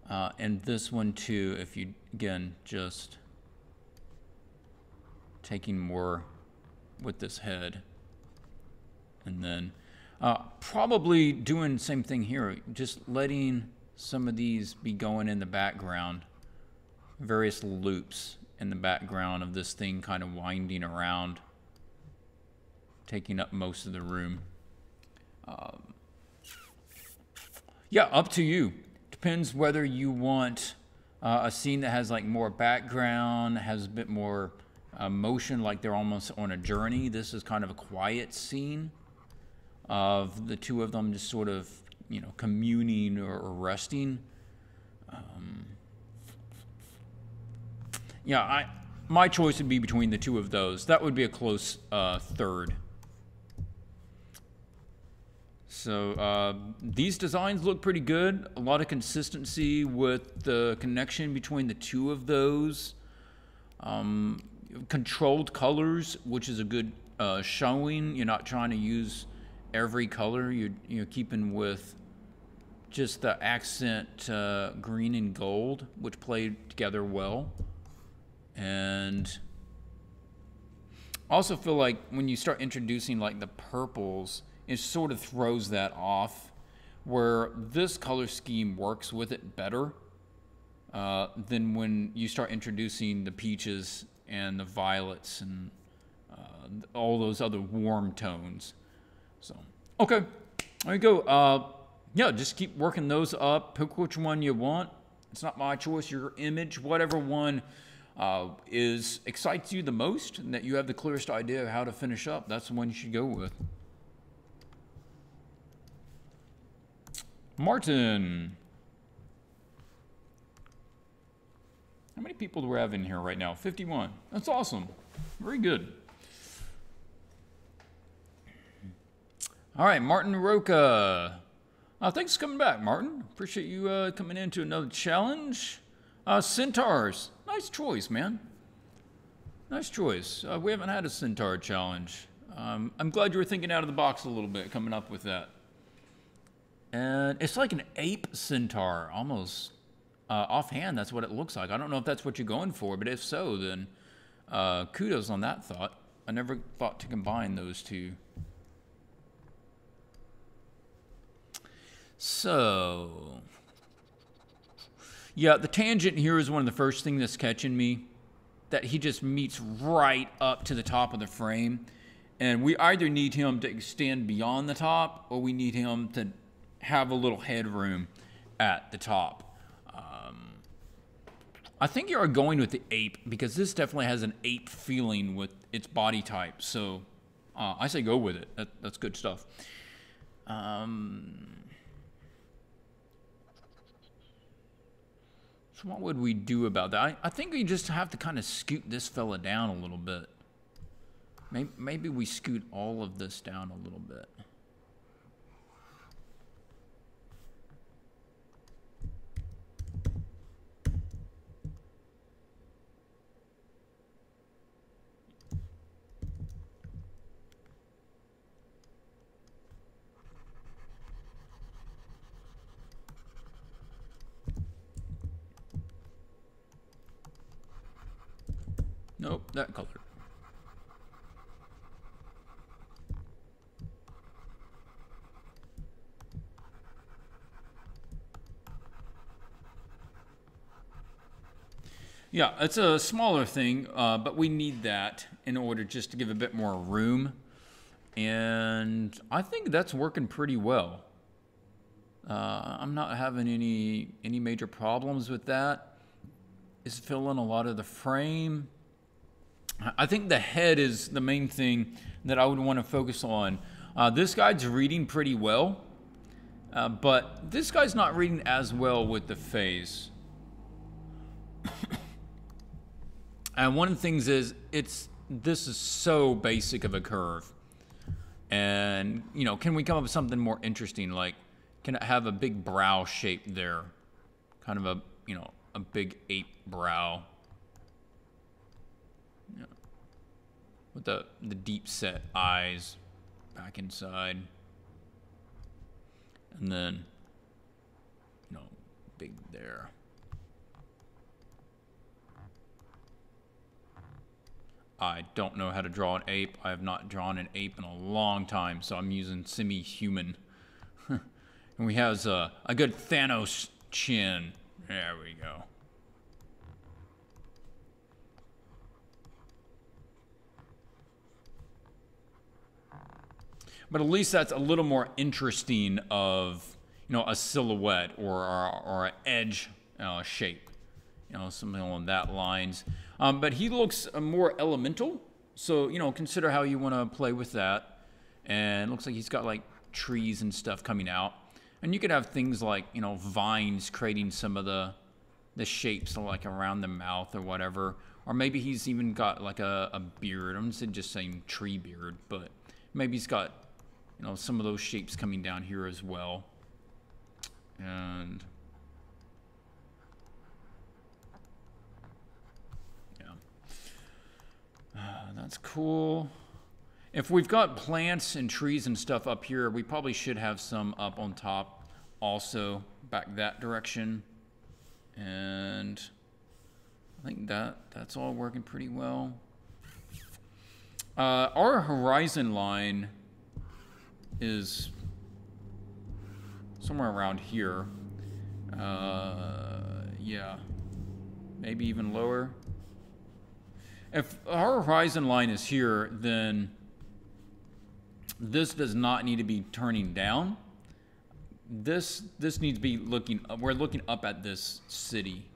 And this one too, if you, again, just taking more with this head. And then probably doing the same thing here, just letting some of these be going in the background, various loops in the background of this thing kind of winding around, taking up most of the room. Yeah, up to you. Depends whether you want a scene that has like more background, has a bit more motion, like they're almost on a journey. This is kind of a quiet scene of the two of them just sort of, you know, communing or resting. Yeah, my choice would be between the two of those. That would be a close third. So these designs look pretty good. A lot of consistency with the connection between the two of those. Controlled colors, which is a good showing. You're not trying to use every color. You're keeping with just the accent green and gold, which play together well. And also feel like when you start introducing like the purples, it sort of throws that off. where this color scheme works with it better than when you start introducing the peaches and the violets and all those other warm tones. So, okay, there you go. Yeah, just keep working those up. Pick which one you want. It's not my choice, your image, whatever one excites you the most and that you have the clearest idea of how to finish up, that's the one you should go with. Martin. How many people do we have in here right now? 51. That's awesome. Very good. All right, Martin Roca. Thanks for coming back, Martin. Appreciate you coming into another challenge. Centaurs. Nice choice, man. Nice choice. We haven't had a Centaur challenge. I'm glad you were thinking out of the box a little bit, coming up with that. And it's like an ape centaur, almost. Offhand, that's what it looks like. I don't know if that's what you're going for, but if so, then kudos on that thought. I never thought to combine those two. So, yeah, the tangent here is one of the first things that's catching me. That he just meets right up to the top of the frame. And we either need him to extend beyond the top, or we need him to have a little headroom at the top. I think you are going with the ape, because this definitely has an ape feeling with its body type. So, I say go with it. That's good stuff. So what would we do about that? I think we just have to kind of scoot this fella down a little bit. Maybe we scoot all of this down a little bit. Nope, that color. Yeah, it's a smaller thing, but we need that in order just to give a bit more room. And I think that's working pretty well. I'm not having any major problems with that. It's filling a lot of the frame. I think the head is the main thing that I would want to focus on. This guy's reading pretty well, but this guy's not reading as well with the face. And one of the things is, this is so basic of a curve. And, you know, can we come up with something more interesting? Like, can it have a big brow shape there? Kind of a, you know, a big ape brow. Yeah. With the deep set eyes back inside. And then, you know, big there. I don't know how to draw an ape. I have not drawn an ape in a long time, so I'm using semi-human. And we have a good Thanos chin. There we go. But at least that's a little more interesting of, you know, a silhouette or an edge shape. You know, something along that lines. But he looks more elemental. So, you know, consider how you want to play with that. And it looks like he's got like trees and stuff coming out. And you could have things like, you know, vines creating some of the shapes like around the mouth or whatever. Or maybe he's even got like a beard. I'm just saying tree beard, but maybe he's got, you know, some of those shapes coming down here as well. And that's cool. If we've got plants and trees and stuff up here, we probably should have some up on top also, back that direction. And I think that's all working pretty well. Our horizon line is somewhere around here. Yeah, maybe even lower. If our horizon line is here, then this does not need to be turning down. This needs to be looking up. We're looking up at this city.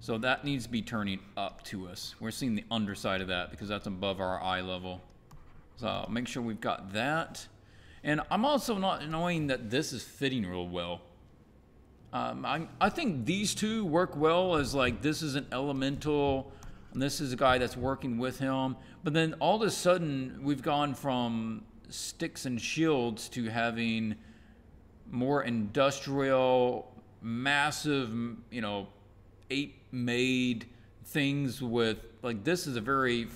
So that needs to be turning up to us. We're seeing the underside of that because that's above our eye level. So make sure we've got that. And I'm also not knowing that this is fitting real well. I think these two work well as like this is an elemental and this is a guy that's working with him. But then all of a sudden we've gone from sticks and shields to having more industrial, massive, you know, ape-made things with, like, this is a very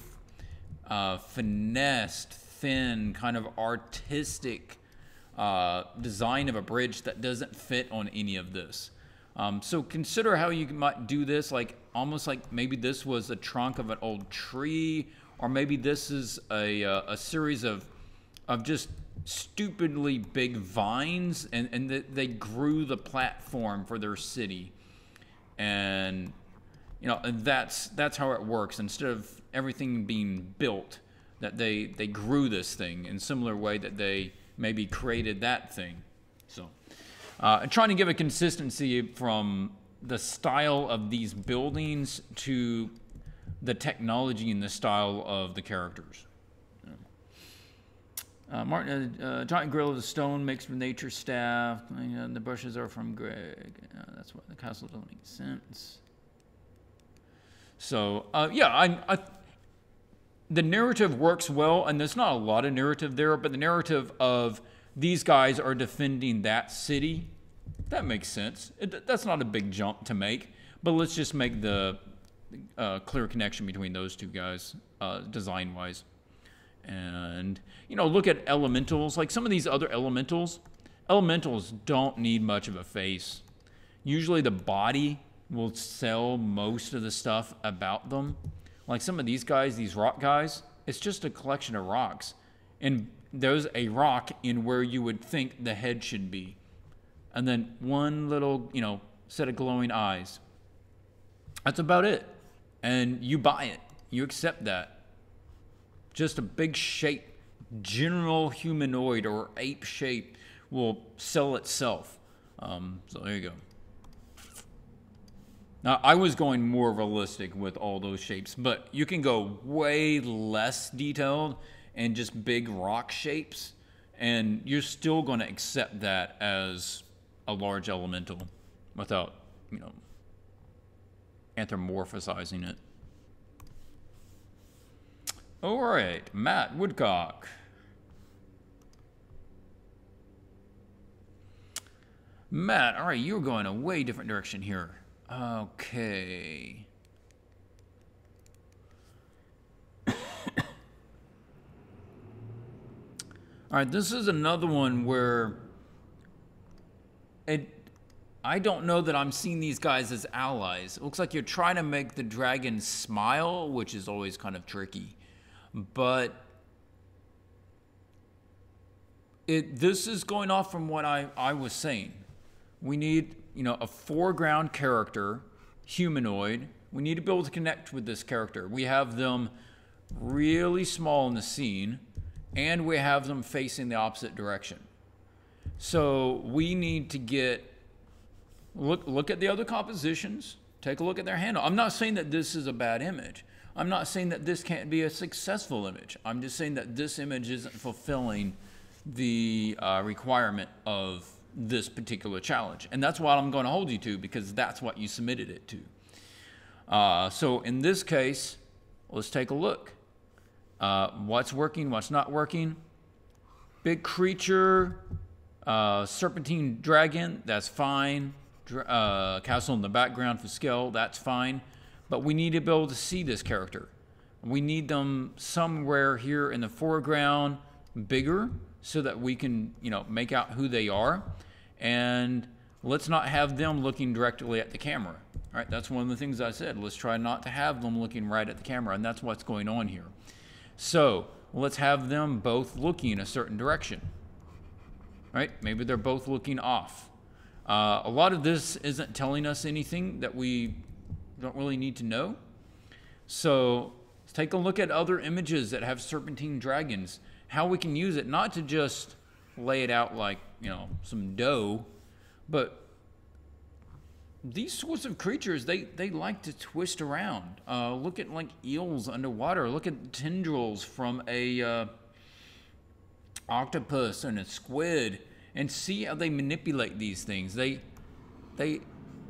finessed, thin, kind of artistic design of a bridge that doesn't fit on any of this. So consider how you might do this, like almost like maybe this was the trunk of an old tree, or maybe this is a series of just stupidly big vines, and they grew the platform for their city. And you know, that's how it works. Instead of everything being built, that they grew this thing in a similar way that they maybe created that thing. So trying to give a consistency from the style of these buildings to the technology and the style of the characters. Martin, giant grill of stone mixed with nature staff. The bushes are from Greg. That's what the castle don't make sense. So yeah, the narrative works well, and there's not a lot of narrative there, but the narrative of these guys are defending that city, that makes sense. That's not a big jump to make, but let's just make the clear connection between those two guys, design-wise. And, you know, look at elementals. Like some of these other elementals don't need much of a face. Usually the body will sell most of the stuff about them. Like some of these guys, these rock guys, it's just a collection of rocks. And there's a rock in where you would think the head should be. And then one little, you know, set of glowing eyes. That's about it. And you buy it. You accept that. Just a big shape, general humanoid or ape shape will sell itself. So there you go. Now, I was going more realistic with all those shapes, but you can go way less detailed and just big rock shapes, and you're still going to accept that as a large elemental without, you know, anthropomorphizing it. All right, Matt Woodcock. Matt, all right, you're going a way different direction here. Okay. All right, this is another one where I don't know that I'm seeing these guys as allies. It looks like you're trying to make the dragon smile, which is always kind of tricky. But this is going off from what I was saying. We need, you know, a foreground character, humanoid. We need to be able to connect with this character. We have them really small in the scene, and we have them facing the opposite direction. So we need to get, look at the other compositions. Take a look at their handle. I'm not saying that this is a bad image. I'm not saying that this can't be a successful image. I'm just saying that this image isn't fulfilling the requirement of this particular challenge. And that's what I'm going to hold you to, because that's what you submitted it to. So in this case, let's take a look. What's working, what's not working. Big creature, serpentine dragon, that's fine. Castle in the background for scale, that's fine. But we need to be able to see this character. We need them somewhere here in the foreground, bigger, so that we can, you know, make out who they are. And let's not have them looking directly at the camera. All right, that's one of the things I said. Let's try not to have them looking right at the camera, and that's what's going on here. So let's have them both looking a certain direction. All right, maybe they're both looking off. A lot of this isn't telling us anything that we don't really need to know. So let's take a look at other images that have serpentine dragons, how we can use it, not to just lay it out like, you know, some dough, but these sorts of creatures, they like to twist around. Look at like eels underwater. Look at tendrils from a octopus and a squid, and see how they manipulate these things. They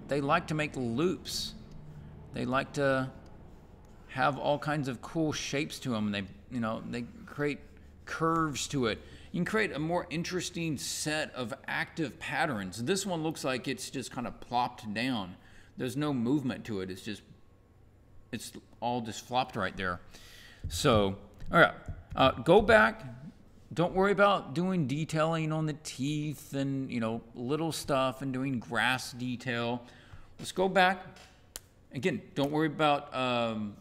like to make loops. They like to have all kinds of cool shapes to them. They create curves to it. You can create a more interesting set of active patterns. This one looks like it's just kind of plopped down. There's no movement to it. It's all just flopped right there. So, all right, go back. Don't worry about doing detailing on the teeth and, you know, little stuff and doing grass detail. Let's go back. Again, don't worry about,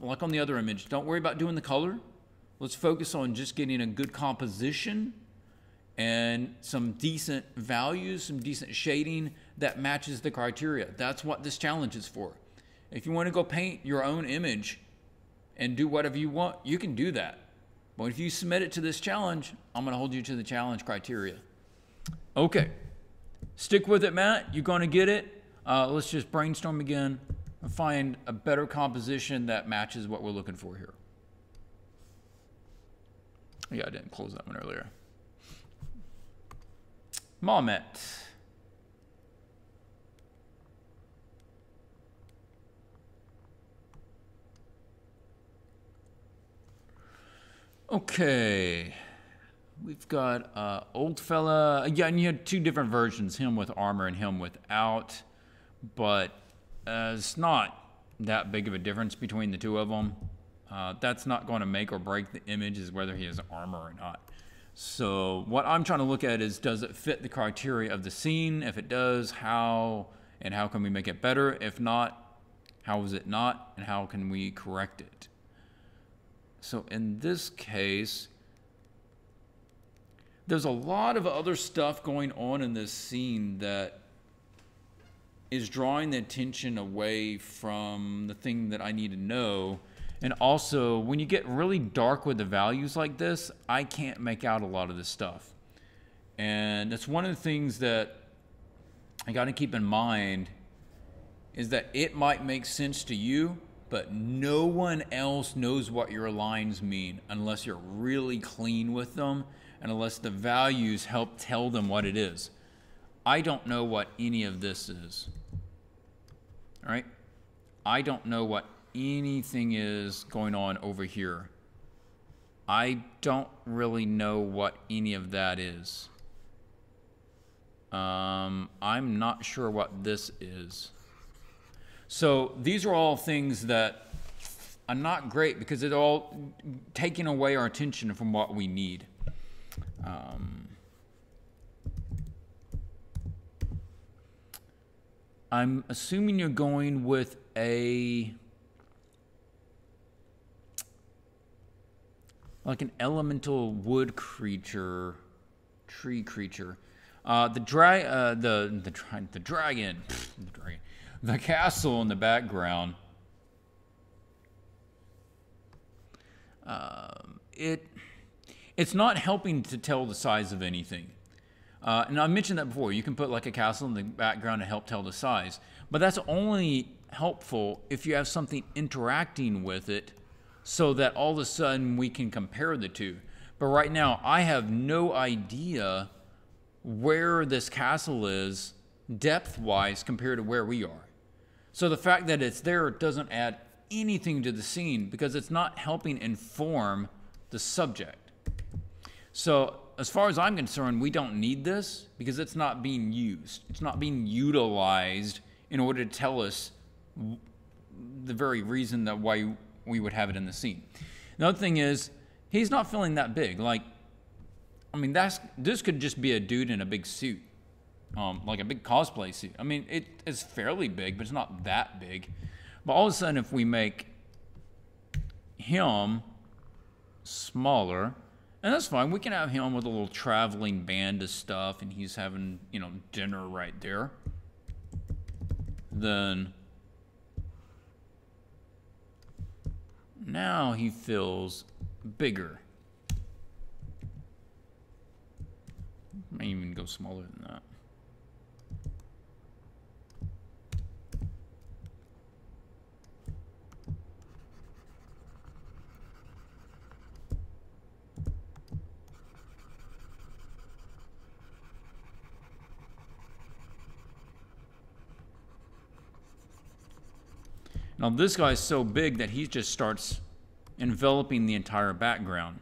like on the other image, don't worry about doing the color. Let's focus on just getting a good composition and some decent values, some decent shading that matches the criteria. That's what this challenge is for. If you want to go paint your own image and do whatever you want, you can do that. But if you submit it to this challenge, I'm going to hold you to the challenge criteria. Okay. Stick with it, Matt. You're going to get it. Let's just brainstorm again and find a better composition that matches what we're looking for here. Yeah, I didn't close that one earlier. Mamet. Okay. We've got old fella. Yeah, and you had two different versions, him with armor and him without. But it's not that big of a difference between the two of them. That's not going to make or break the image, is whether he has armor or not. So what I'm trying to look at is, does it fit the criteria of the scene? If it does, how, and how can we make it better? If not, how is it not, and how can we correct it? So in this case, there's a lot of other stuff going on in this scene that is drawing the attention away from the thing that I need to know. And also, when you get really dark with the values like this, I can't make out a lot of this stuff. And that's one of the things that I got to keep in mind, is that it might make sense to you, but no one else knows what your lines mean unless you're really clean with them and unless the values help tell them what it is. I don't know what any of this is. All right? I don't know what anything is going on over here. I don't really know what any of that is. I'm not sure what this is. So these are all things that are not great because it's all taking away our attention from what we need. I'm assuming you're going with like an elemental wood creature, tree creature. The dragon, the castle in the background. It's not helping to tell the size of anything. And I mentioned that before. You can put like a castle in the background to help tell the size. But that's only helpful if you have something interacting with it so that all of a sudden we can compare the two. But right now, I have no idea where this castle is depth-wise compared to where we are. So the fact that it's there doesn't add anything to the scene because it's not helping inform the subject. So as far as I'm concerned, we don't need this because it's not being used. It's not being utilized in order to tell us the very reason that why we would have it in the scene. Another thing is, he's not feeling that big. Like, I mean, this could just be a dude in a big suit, like a big cosplay suit. I mean, it is fairly big, but it's not that big. But all of a sudden, if we make him smaller, and that's fine. We can have him with a little traveling band of stuff, and he's having, you know, dinner right there. then now he feels bigger. May even go smaller than that. Now this guy's so big that he just starts enveloping the entire background.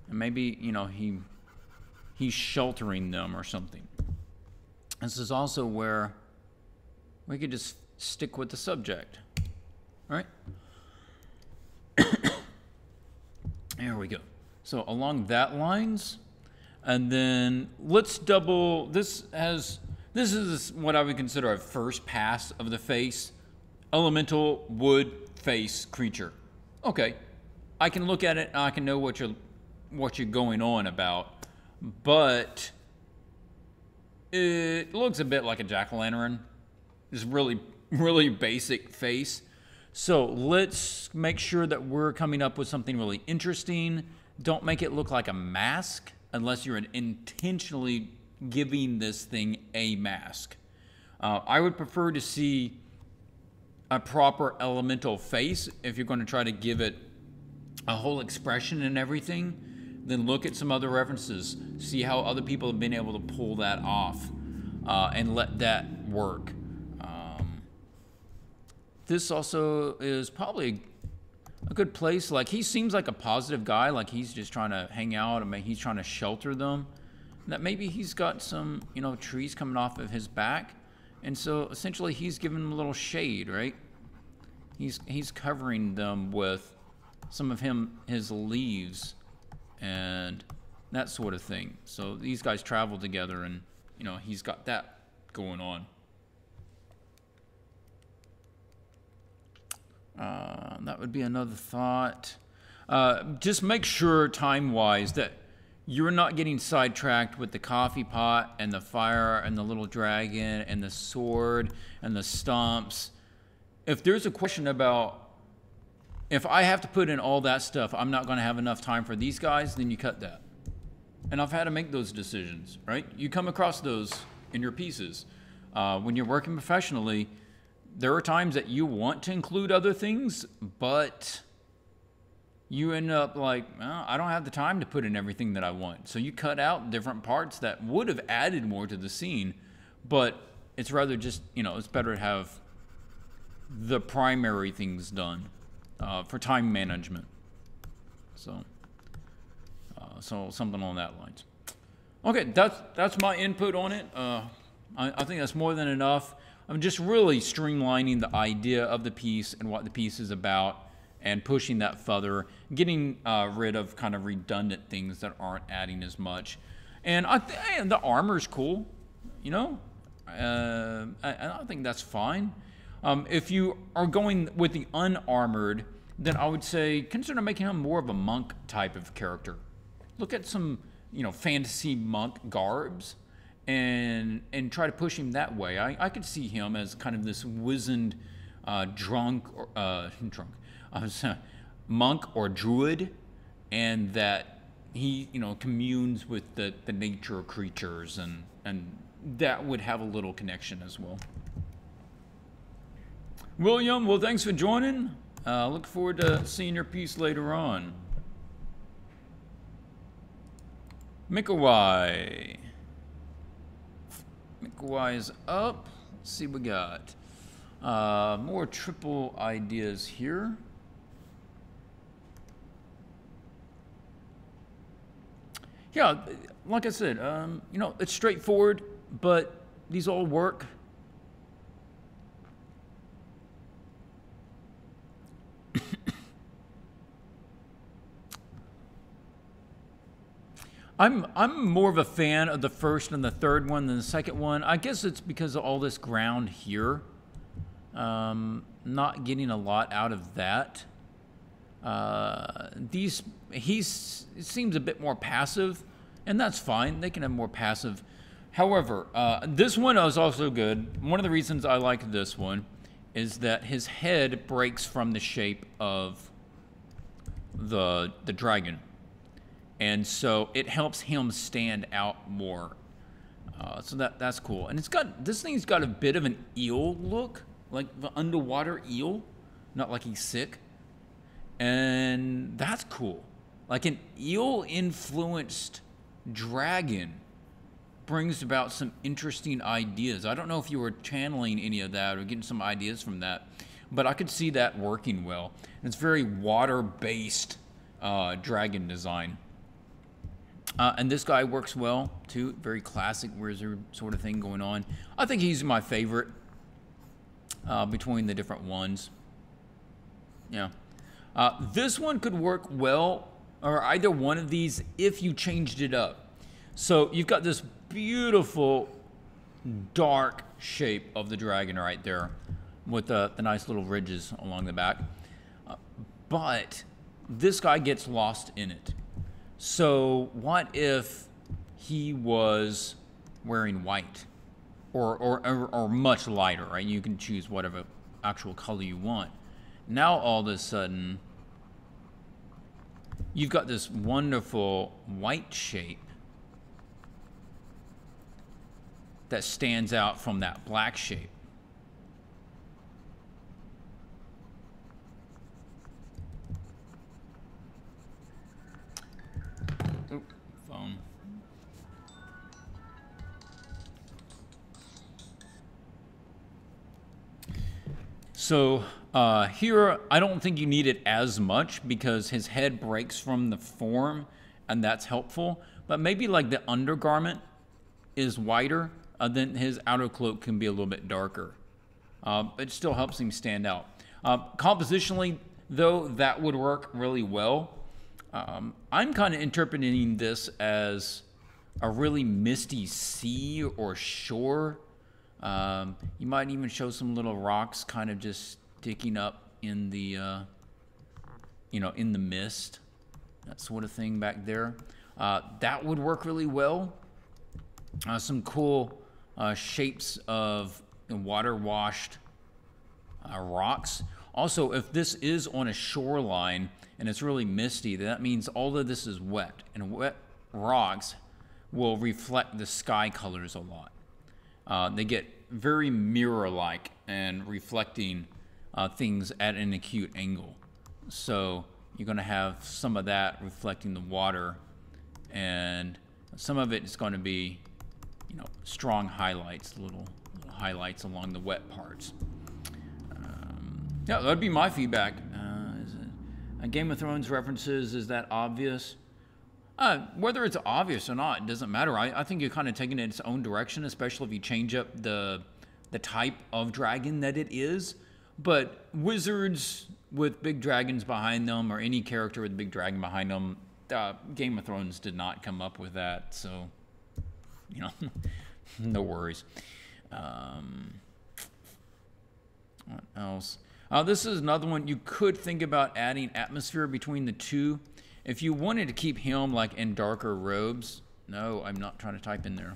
And maybe, you know, he's sheltering them or something. This is also where we could just stick with the subject. All right? There we go. So along that lines, and then let's double, this is what I would consider a first pass of the face. Elemental wood face creature. Okay, I can look at it and I can know what you're going on about, but it looks a bit like a jack-o'-lantern. It's really basic face. So let's make sure that we're coming up with something really interesting. Don't make it look like a mask unless you're intentionally giving this thing a mask. I would prefer to see a proper elemental face. If you're going to try to give it a whole expression and everything, then look at some other references, see how other people have been able to pull that off, and let that work. This also is probably a good place. Like, he seems like a positive guy, like he's just trying to hang out and he's trying to shelter them. That maybe he's got some, you know, trees coming off of his back. And so essentially he's giving them a little shade, right? He's covering them with some of his leaves and that sort of thing. So these guys travel together and, you know, he's got that going on. That would be another thought. Just make sure time-wise that you're not getting sidetracked with the coffee pot and the fire and the little dragon and the sword and the stomps. If there's a question about if I have to put in all that stuff, I'm not going to have enough time for these guys, then you cut that. And I've had to make those decisions, right? You come across those in your pieces. When you're working professionally, there are times that you want to include other things, but you end up like, well, I don't have the time to put in everything that I want. So you cut out different parts that would have added more to the scene, but it's rather just, you know, it's better to have the primary things done for time management. So something on that lines. Okay, that's my input on it. I think that's more than enough. I'm just really streamlining the idea of the piece and what the piece is about and pushing that further, getting rid of kind of redundant things that aren't adding as much. And the armor's cool, you know? And I think that's fine. If you are going with the unarmored, then I would say consider making him more of a monk type of character. Look at some, you know, fantasy monk garbs and try to push him that way. I could see him as kind of this wizened monk or druid, and that he, you know, communes with the nature creatures, and that would have a little connection as well. William, well, thanks for joining. Look forward to seeing your piece later on. Nikolai. Nikolai is up. Let's see what we got. More triple ideas here. Yeah, like I said, you know, it's straightforward, but these all work. I'm more of a fan of the first and the third one than the second one. I guess it's because of all this ground here. Not getting a lot out of that. He seems a bit more passive, and that's fine. They can have more passive. However, this one is also good. One of the reasons I like this one is that his head breaks from the shape of the dragon. And so it helps him stand out more. So that's cool. And this thing's got a bit of an eel look, like the underwater eel, not like he's sick. And that's cool. Like an eel-influenced dragon brings about some interesting ideas. I don't know if you were channeling any of that or getting some ideas from that, but I could see that working well. And it's very water-based dragon design. And this guy works well, too. Very classic wizard sort of thing going on. I think he's my favorite between the different ones. Yeah. This one could work well, or either one of these, if you changed it up. So you've got this beautiful dark shape of the dragon right there with the nice little ridges along the back. But this guy gets lost in it. So what if he was wearing white or much lighter, right? You can choose whatever actual color you want. Now all of a sudden, you've got this wonderful white shape that stands out from that black shape. Oop, phone. So here, I don't think you need it as much because his head breaks from the form, and that's helpful. But maybe like the undergarment is whiter, then his outer cloak can be a little bit darker. It still helps him stand out. Compositionally, though, that would work really well. I'm kind of interpreting this as a really misty sea or shore. You might even show some little rocks kind of just sticking up in the, in the mist, that sort of thing back there. That would work really well. Some cool shapes of water-washed rocks. Also, if this is on a shoreline and it's really misty, that means all of this is wet, and wet rocks will reflect the sky colors a lot. They get very mirror-like and reflecting things at an acute angle. So you're going to have some of that reflecting the water, and some of it is going to be, strong highlights, little highlights along the wet parts. Yeah, that'd be my feedback. Game of Thrones references, is that obvious? Whether it's obvious or not, it doesn't matter. I think you're kind of taking it in its own direction, especially if you change up the type of dragon that it is. But wizards with big dragons behind them, or any character with a big dragon behind them, Game of Thrones did not come up with that, so, no worries. What else? This is another one. You could think about adding atmosphere between the two. If you wanted to keep him like in darker robes, no, I'm not trying to type in there.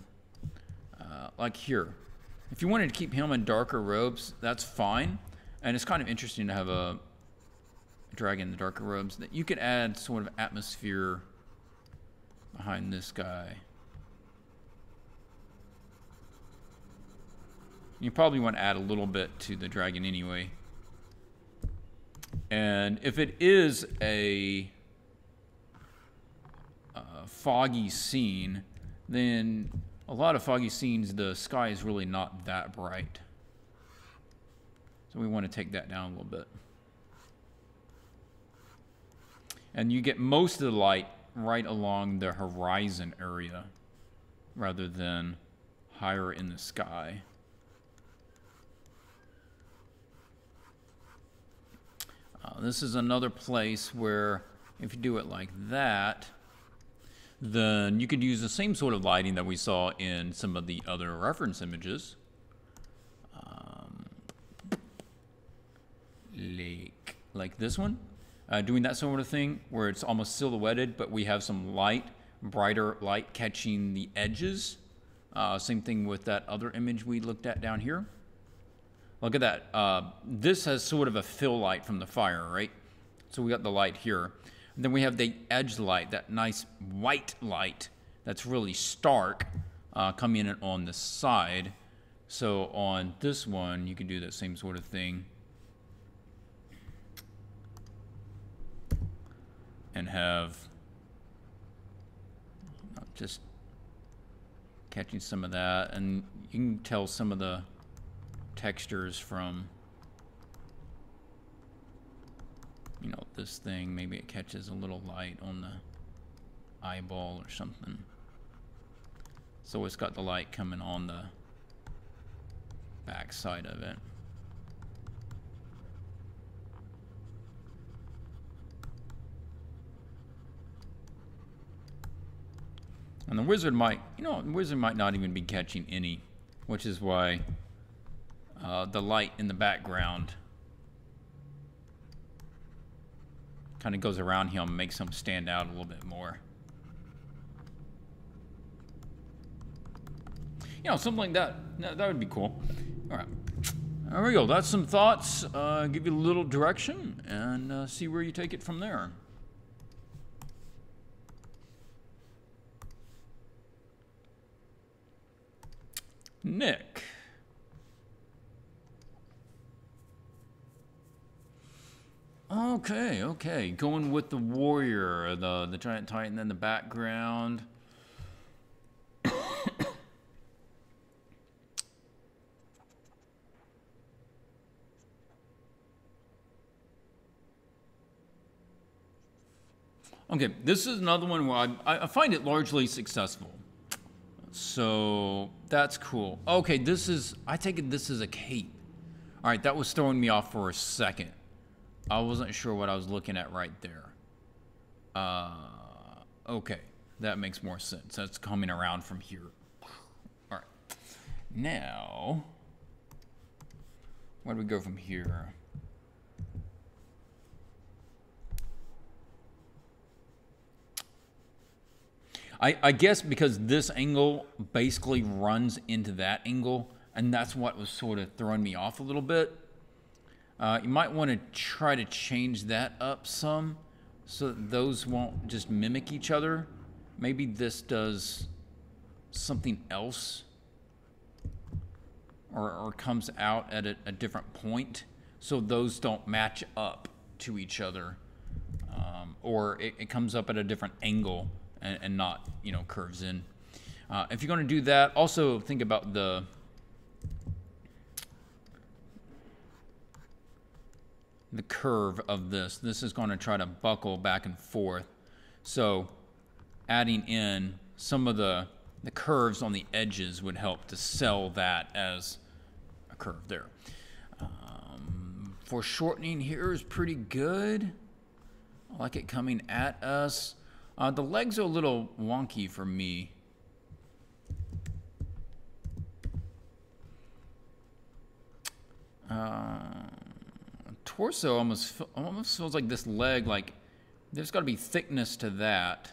Like here. If you wanted to keep him in darker robes, that's fine. And it's kind of interesting to have a dragon in the darker robes. That you could add sort of atmosphere behind this guy. You probably want to add a little bit to the dragon anyway. And if it is a foggy scene, then a lot of foggy scenes, the sky is really not that bright. So we want to take that down a little bit. And you get most of the light right along the horizon area rather than higher in the sky. This is another place where if you do it like that, then you could use the same sort of lighting that we saw in some of the other reference images. Like this one. Doing that sort of thing where it's almost silhouetted, but we have some light, brighter light catching the edges Same thing with that other image we looked at down here. Look at that. This has sort of a fill light from the fire, right? So we got the light here. And then we have the edge light, that nice white light that's really stark coming in on the side. So on this one, you can do that same sort of thing. And have just catching some of that. And you can tell some of the textures from, you know, this thing. Maybe it catches a little light on the eyeball or something. So it's got the light coming on the back side of it. And the wizard might, you know, the wizard might not even be catching any, which is why the light in the background kind of goes around him and makes him stand out a little bit more. You know, something like that. That would be cool. All right. There we go. That's some thoughts. Give you a little direction and see where you take it from there. Nick. Okay. Going with the warrior, the giant titan in the background. Okay, this is another one where I find it largely successful. So that's cool. Okay, I take it this is a cape. All right, that was throwing me off for a second. I wasn't sure what I was looking at right there. Okay, that makes more sense. That's coming around from here. All right, now, where do we go from here? I guess because this angle basically runs into that angle, and that's what was sort of throwing me off a little bit. You might want to try to change that up some so that those won't just mimic each other. Maybe this does something else or comes out at a different point so those don't match up to each other. Or it comes up at a different angle and not, you know, curves in. If you're going to do that, also think about the curve of this. This is going to try to buckle back and forth. So adding in some of the curves on the edges would help to sell that as a curve there. Foreshortening here is pretty good. I like it coming at us. The legs are a little wonky for me. Torso almost feels like this leg, like there's got to be thickness to that,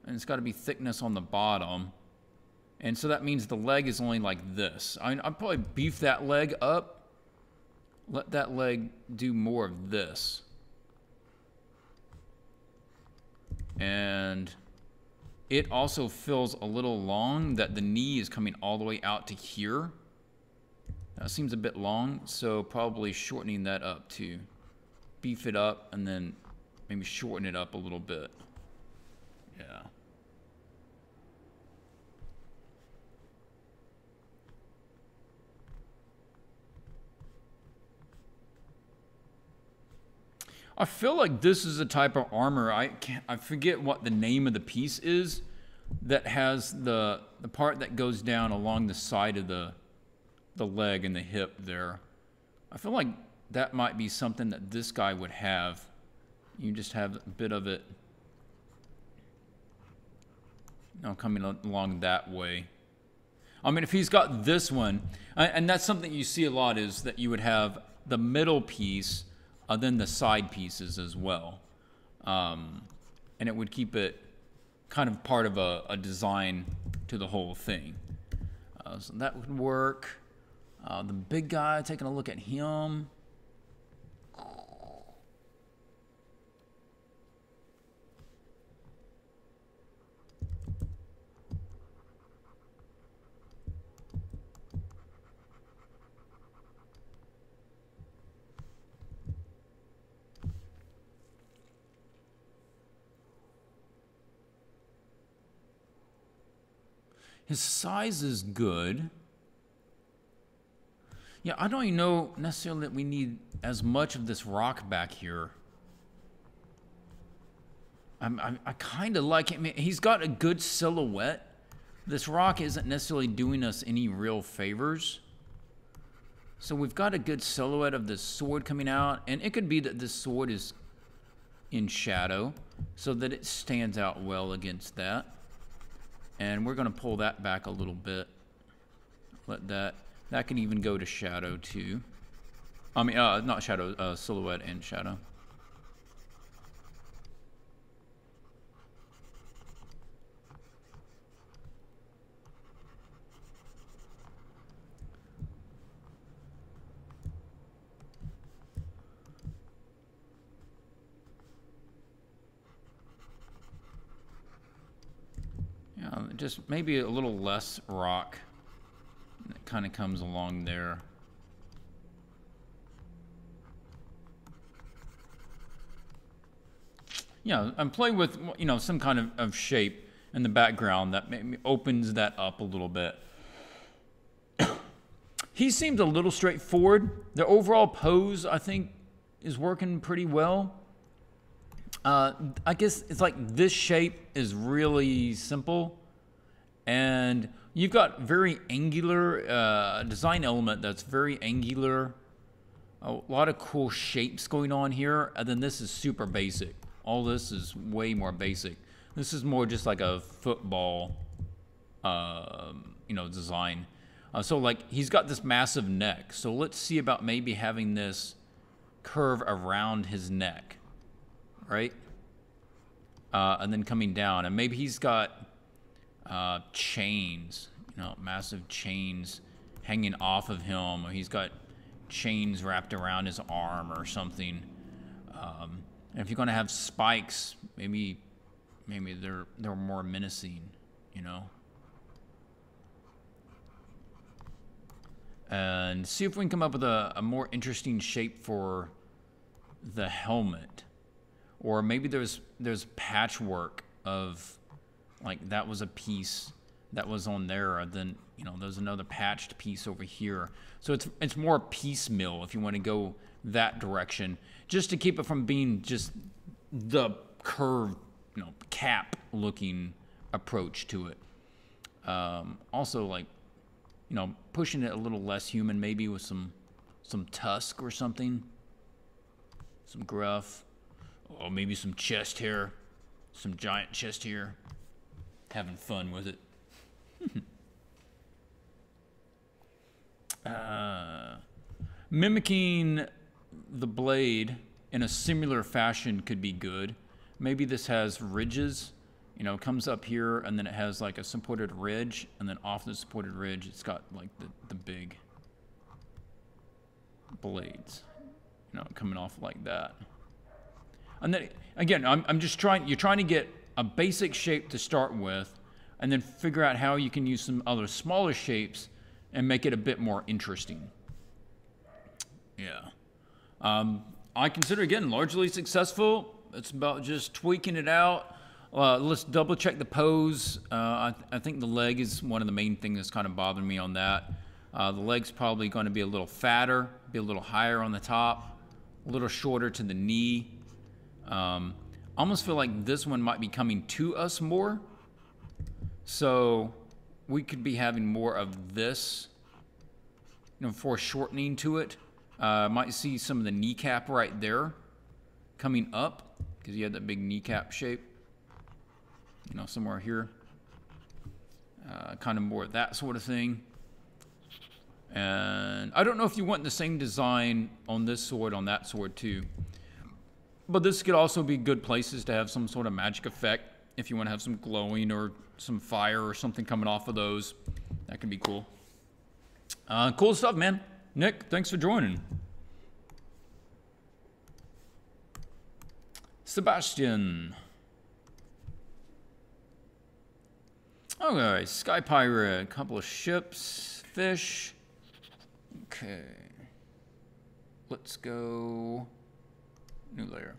and it's got to be thickness on the bottom, and so that means the leg is only like this. I'd probably beef that leg up, let that leg do more of this. And it also feels a little long that the knee is coming all the way out to here. That seems a bit long, so probably shortening that up to beef it up and then maybe shorten it up a little bit. Yeah. I feel like this is a type of armor. I forget what the name of the piece is that has the part that goes down along the side of the leg and the hip there. I feel like that might be something that this guy would have. You just have a bit of it, you know, coming along that way. I mean, if he's got this one, and that's something you see a lot, is that you would have the middle piece, then the side pieces as well. And it would keep it kind of part of a design to the whole thing. So that would work. The big guy, taking a look at him. His size is good. Yeah, I don't even know necessarily that we need as much of this rock back here. I kind of like him. He's got a good silhouette. This rock isn't necessarily doing us any real favors. So we've got a good silhouette of this sword coming out. And it could be that this sword is in shadow so that it stands out well against that. And we're going to pull that back a little bit. Let that can even go to shadow too. I mean, not shadow, silhouette and shadow. Just maybe a little less rock that kind of comes along there. Yeah, I'm playing with, you know, some kind of shape in the background that maybe opens that up a little bit. He seems a little straightforward. The overall pose, I think, is working pretty well. I guess it's like this shape is really simple. And you've got very angular design element that's very angular. A lot of cool shapes going on here. And then this is super basic. All this is way more basic. This is more just like a football, you know, design. So like he's got this massive neck. So let's see about maybe having this curve around his neck, right? And then coming down. And maybe he's got chains, you know, massive chains hanging off of him, or he's got chains wrapped around his arm or something. And if you're going to have spikes, maybe they're more menacing, you know. And see if we can come up with a more interesting shape for the helmet, or maybe there's patchwork of, like, that was a piece that was on there, and then, you know, there's another patched piece over here. So it's more piecemeal if you want to go that direction, just to keep it from being just the curved, you know, cap-looking approach to it. Also, like, you know, pushing it a little less human, maybe with some tusk or something, some gruff, or maybe some chest hair, some giant chest hair. Having fun with it. Mimicking the blade in a similar fashion could be good. Maybe this has ridges, you know, comes up here and then it has like a supported ridge, and then off the supported ridge it's got like the big blades, you know, coming off like that. And then again, I'm just trying, you're trying to get a basic shape to start with, and then figure out how you can use some other smaller shapes and make it a bit more interesting. Yeah. I consider, again, largely successful. It's about just tweaking it out. Let's double check the pose. I think the leg is one of the main things that's kind of bothering me on that. The leg's probably going to be a little fatter, be a little higher on the top, a little shorter to the knee. I almost feel like this one might be coming to us more. So we could be having more of this, you know, foreshortening to it. Might see some of the kneecap right there coming up, because you had that big kneecap shape, you know, somewhere here. Kind of more of that sort of thing. And I don't know if you want the same design on this sword, on that sword too. But this could also be good places to have some sort of magic effect if you want to have some glowing or some fire or something coming off of those. That could be cool. Cool stuff, man. Nick, thanks for joining. Sebastian. Okay, Sky Pirate, a couple of ships, fish. Okay. Let's go. New layer.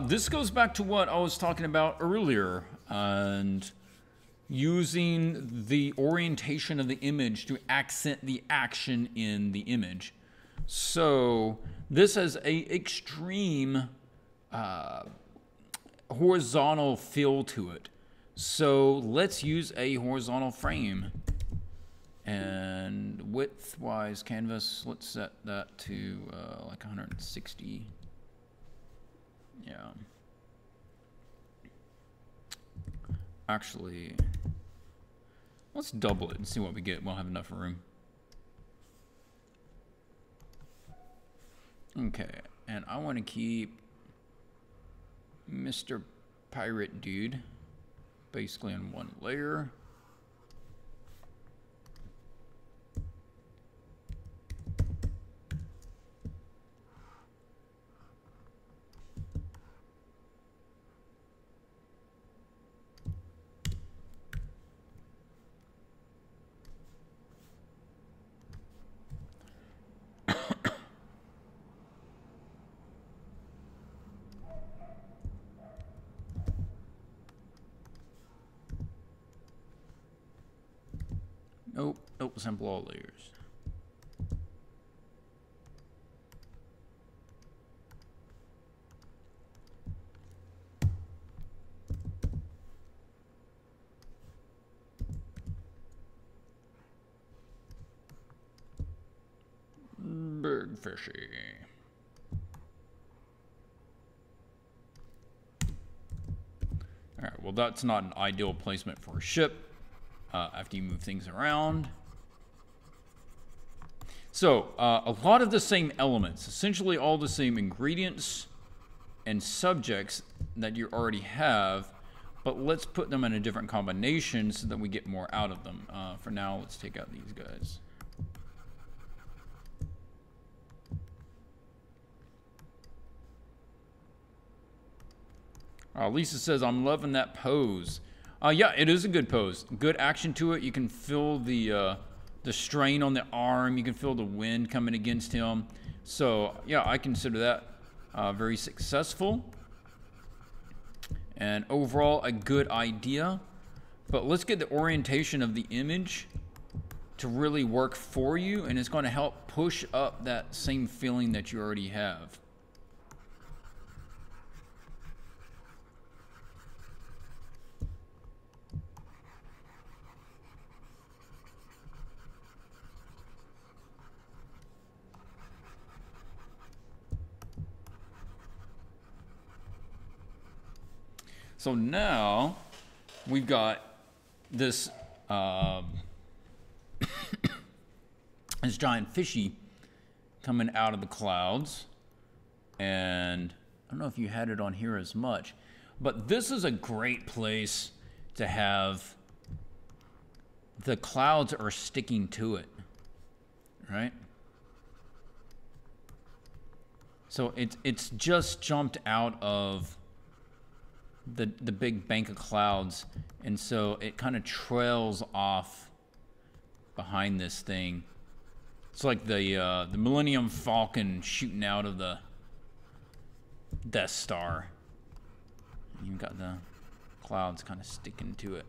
This goes back to what I was talking about earlier, and using the orientation of the image to accent the action in the image. So this has a extreme horizontal feel to it. So let's use a horizontal frame. And width-wise canvas, let's set that to like 160. Yeah. Actually, let's double it and see what we get. We'll have enough room. Okay, and I want to keep Mr. Pirate Dude basically on one layer. Nope, assemble all layers. Big fishy. All right, well, that's not an ideal placement for a ship after you move things around. So, a lot of the same elements, essentially all the same ingredients and subjects that you already have, but let's put them in a different combination so that we get more out of them. For now, let's take out these guys. Lisa says, I'm loving that pose. Yeah, it is a good pose. Good action to it. You can feel the strain on the arm. You can feel the wind coming against him. So, yeah, I consider that very successful. And overall, a good idea. But let's get the orientation of the image to really work for you. And it's going to help push up that same feeling that you already have. So now we've got this this giant fishy coming out of the clouds, and I don't know if you had it on here as much, but this is a great place to have the clouds are sticking to it, right? So it's just jumped out of the big bank of clouds, and so it kind of trails off behind this thing. It's like the Millennium Falcon shooting out of the Death Star. You've got the clouds kind of sticking to it.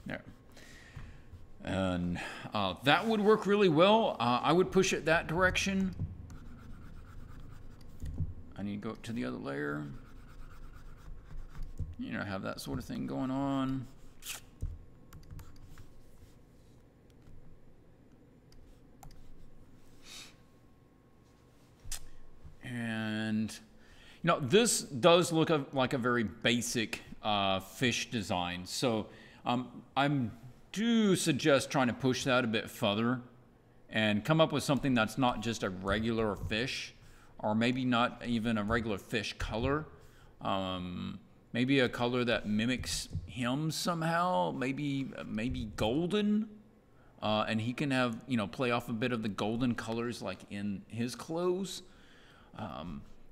There. And that would work really well. I would push it that direction. I need to go up to the other layer. You know, have that sort of thing going on. And, you know, this does look like a very basic fish design. So I do suggest trying to push that a bit further and come up with something that's not just a regular fish, or maybe not even a regular fish color. Maybe a color that mimics him somehow. Maybe golden, and he can have, you know, play off a bit of the golden colors like in his clothes.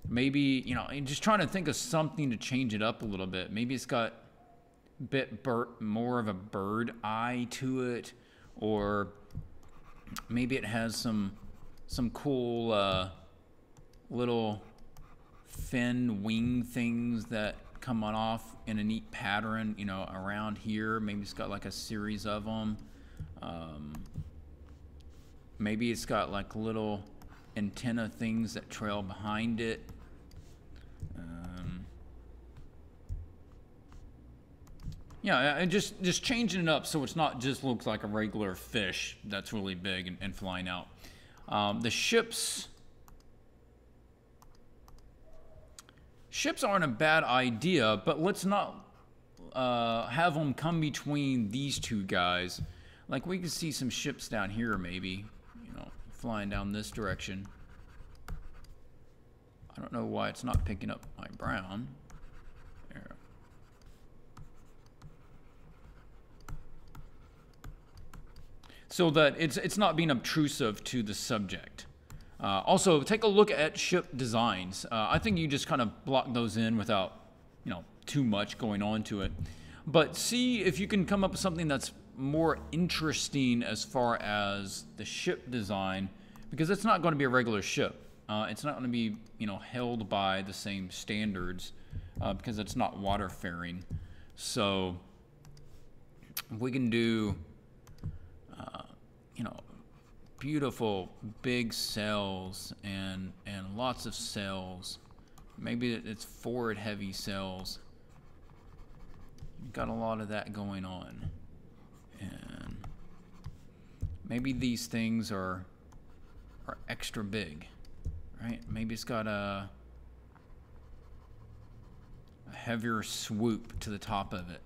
Maybe, you know, just trying to think of something to change it up a little bit. Maybe it's got a bit more of a bird eye to it, or maybe it has some cool little fin wing things that come on off in a neat pattern, you know, around here. Maybe it's got like a series of them. Maybe it's got like little antenna things that trail behind it. Yeah, and just changing it up so it's not just looks like a regular fish that's really big and flying out. The ships aren't a bad idea, but let's not have them come between these two guys. Like, we can see some ships down here maybe, you know, flying down this direction. I don't know why it's not picking up my brown. There. So that it's not being obtrusive to the subject. Also, take a look at ship designs. I think you just kind of block those in without, you know, too much going on to it. But see if you can come up with something that's more interesting as far as the ship design, because it's not going to be a regular ship. It's not going to be, you know, held by the same standards because it's not water faring. So we can do, you know, beautiful big sails and lots of sails. Maybe it's forward heavy sails. You've got a lot of that going on. And maybe these things are extra big, right? Maybe it's got a heavier swoop to the top of it.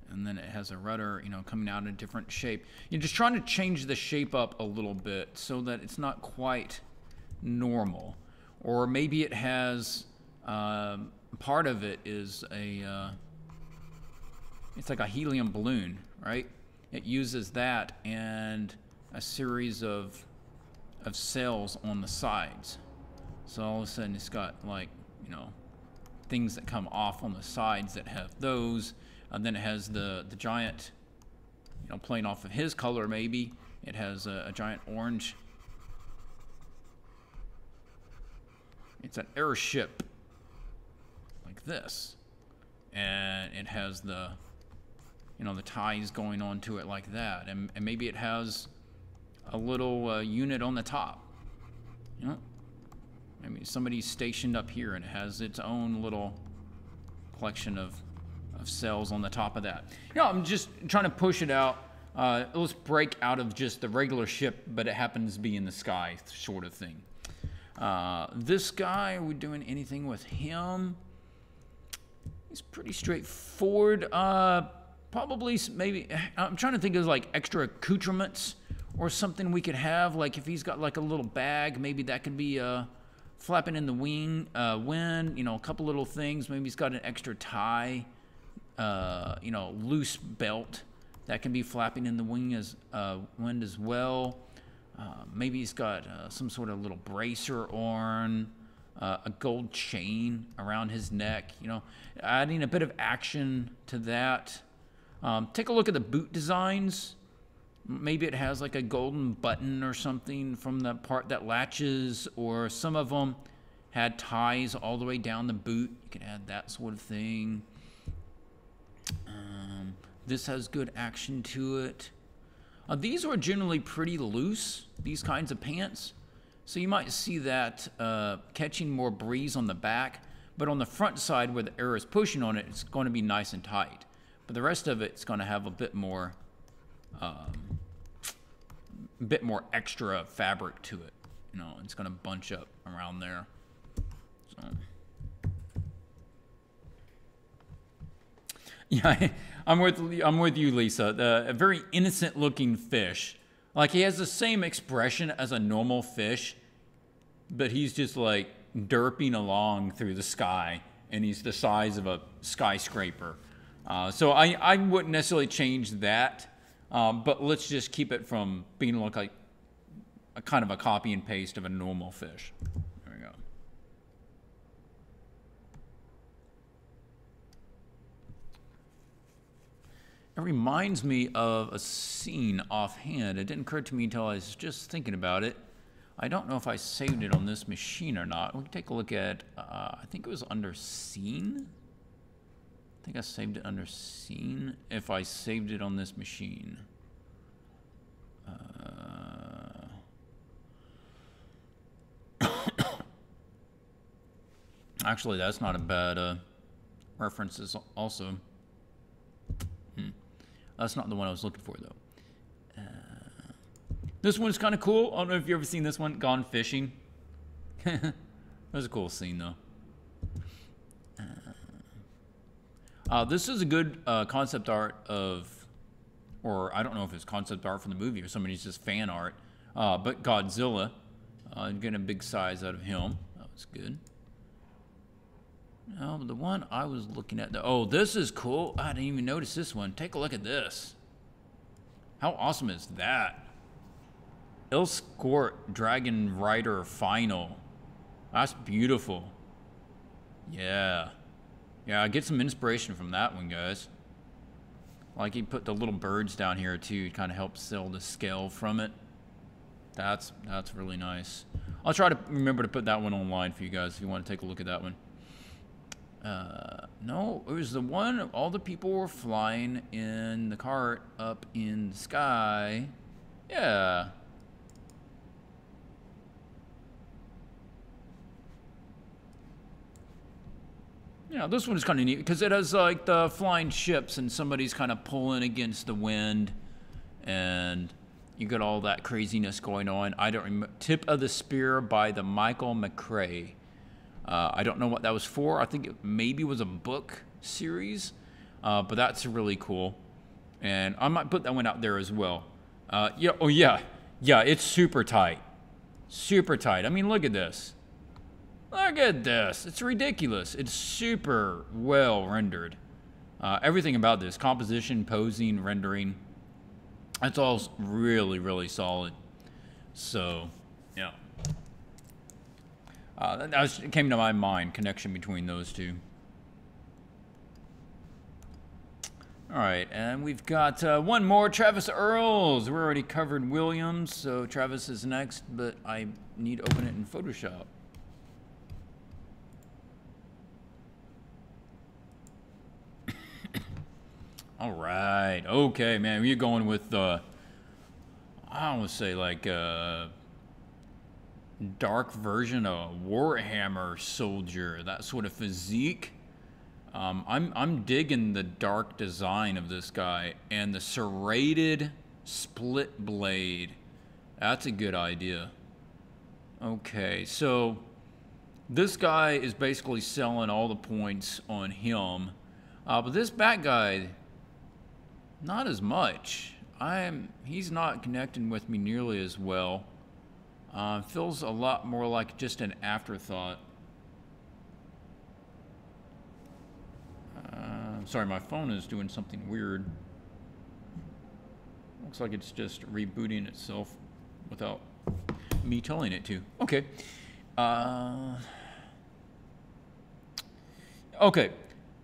And then it has a rudder, you know, coming out in a different shape. You're just trying to change the shape up a little bit so that it's not quite normal. Or maybe it has, part of it is it's like a helium balloon, right? It uses that and a series of sails on the sides. So all of a sudden it's got, like, you know, things that come off on the sides that have those. And then it has the giant, you know, playing off of his color maybe. It has a giant orange. It's an airship like this. And it has the, you know, the ties going onto it like that. And maybe it has a little unit on the top. You know, maybe somebody's stationed up here and it has its own little collection of cells on the top of that. You know, I'm just trying to push it out. Let's break out of just the regular ship, but it happens to be in the sky sort of thing. This guy, are we doing anything with him? He's pretty straightforward. Probably, maybe, I'm trying to think of like extra accoutrements or something we could have. Like if he's got like a little bag, maybe that could be flapping in the wind, you know, a couple little things. Maybe he's got an extra tie. You know, loose belt that can be flapping in the wind as well. Maybe he's got some sort of little bracer on, a gold chain around his neck, you know, adding a bit of action to that. Take a look at the boot designs. Maybe it has like a golden button or something from the part that latches, or some of them had ties all the way down the boot. You could add that sort of thing. This has good action to it. These are generally pretty loose, these kinds of pants. So you might see that catching more breeze on the back, but on the front side where the air is pushing on it, it's going to be nice and tight. But the rest of it's going to have a bit more extra fabric to it. You know, it's going to bunch up around there. So. Yeah, I'm with you, Lisa. A very innocent-looking fish, Like, he has the same expression as a normal fish, but he's just like derping along through the sky, and he's the size of a skyscraper. So I wouldn't necessarily change that, but let's just keep it from being look like a kind of a copy and paste of a normal fish. There we go. It reminds me of a scene offhand. It didn't occur to me until I was just thinking about it. I don't know if I saved it on this machine or not. We can take a look at, I think it was under scene. I think I saved it under scene if I saved it on this machine. Actually, that's not a bad reference also. That's not the one I was looking for, though. This one's kind of cool. I don't know if you've ever seen this one, Gone Fishing. That was a cool scene, though. This is a good concept art of, or I don't know if it's concept art from the movie or somebody's just fan art, but Godzilla. Getting a big size out of him. That was good. No, the one I was looking at, oh, this is cool. I didn't even notice this one. Take a look at this. How awesome is that? Ilskort Dragon Rider Final. That's beautiful. Yeah. Yeah, get some inspiration from that one, guys. Like, he put the little birds down here, too, to kind of help sell the scale from it. That's really nice. I'll try to remember to put that one online for you guys if you want to take a look at that one. No, it was the one all the people were flying in the cart up in the sky. Yeah. Yeah, this one is kind of neat because it has like the flying ships and somebody's kind of pulling against the wind and you got all that craziness going on. I don't remember. Tip of the Spear by the Michael McCrae. I don't know what that was for. I think it maybe was a book series, but that's really cool. And I might put that one out there as well. Yeah, oh yeah, it's super tight. Super tight. I mean, look at this. Look at this. It's ridiculous. It's super well rendered. Everything about this, composition, posing, rendering, that's all really, really solid. So, yeah. That came to my mind, connection between those two. All right, and we've got one more, Travis Earls. We already covered Williams, so Travis is next, but I need to open it in Photoshop. All right, okay, man, we're going with, I want to say like, dark version of Warhammer soldier, that sort of physique. I'm digging the dark design of this guy and the serrated split blade. That's a good idea. Okay, so this guy is basically selling all the points on him, but this back guy, not as much. He's not connecting with me nearly as well. Feels a lot more like just an afterthought. Sorry, my phone is doing something weird. Looks like it's just rebooting itself without me telling it to. Okay. Okay.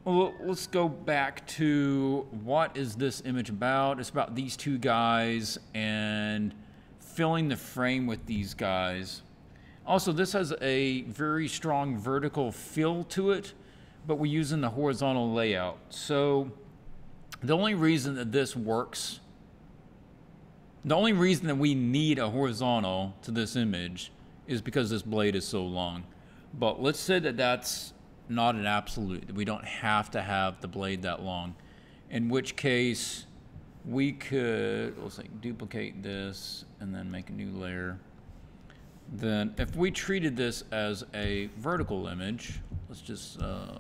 Well, let's go back to what is this image about? It's about these two guys and filling the frame with these guys. Also, this has a very strong vertical feel to it, but we're using the horizontal layout. So the only reason that this works, the only reason that we need a horizontal to this image is because this blade is so long. But let's say that that's not an absolute, that we don't have to have the blade that long, in which case we could, let's say, duplicate this and then make a new layer. Then if we treated this as a vertical image, let's just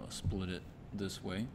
split it this way.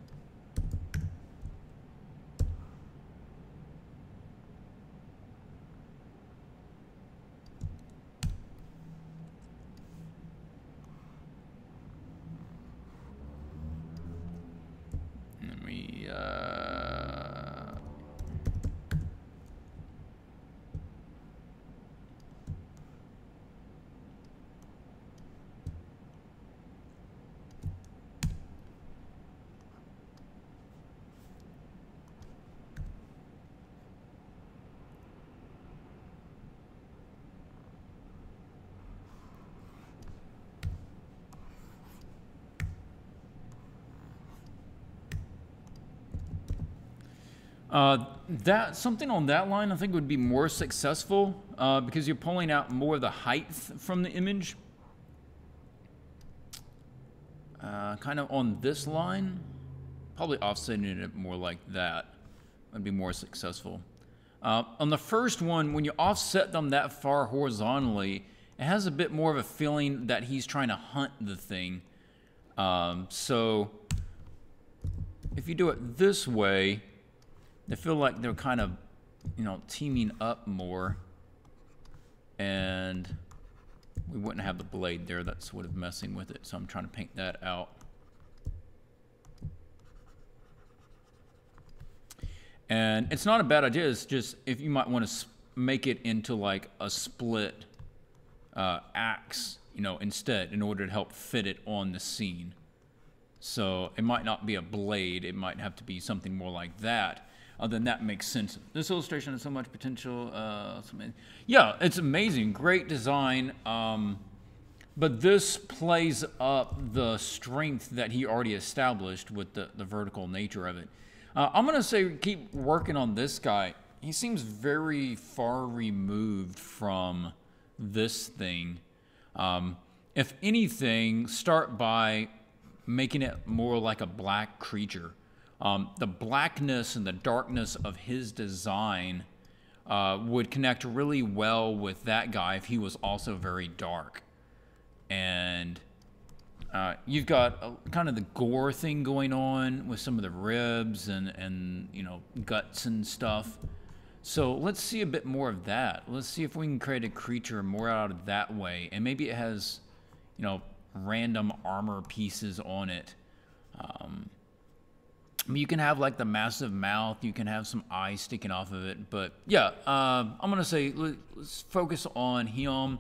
That something on that line I think would be more successful because you're pulling out more of the height from the image. Kind of on this line, probably offsetting it more like that would be more successful. On the first one, when you offset them that far horizontally, it has a bit more of a feeling that he's trying to hunt the thing. So if you do it this way, they feel like they're kind of, you know, teaming up more, and we wouldn't have the blade there. That's sort of messing with it, so I'm trying to paint that out. And it's not a bad idea. It's just if you might want to make it into like a split axe, you know, instead, in order to help fit it on the scene. So it might not be a blade. It might have to be something more like that. Then that makes sense. This illustration has so much potential. Yeah, it's amazing. Great design. But this plays up the strength that he already established with the vertical nature of it. I'm going to say keep working on this guy. He seems very far removed from this thing. If anything, start by making it more like a black creature. The blackness and the darkness of his design would connect really well with that guy if he was also very dark. And you've got kind of the gore thing going on with some of the ribs and you know, guts and stuff. So let's see a bit more of that. Let's see if we can create a creature more out of that way. And maybe it has, you know, random armor pieces on it. You can have like the massive mouth. You can have some eyes sticking off of it. But yeah, I'm going to say let's focus on him.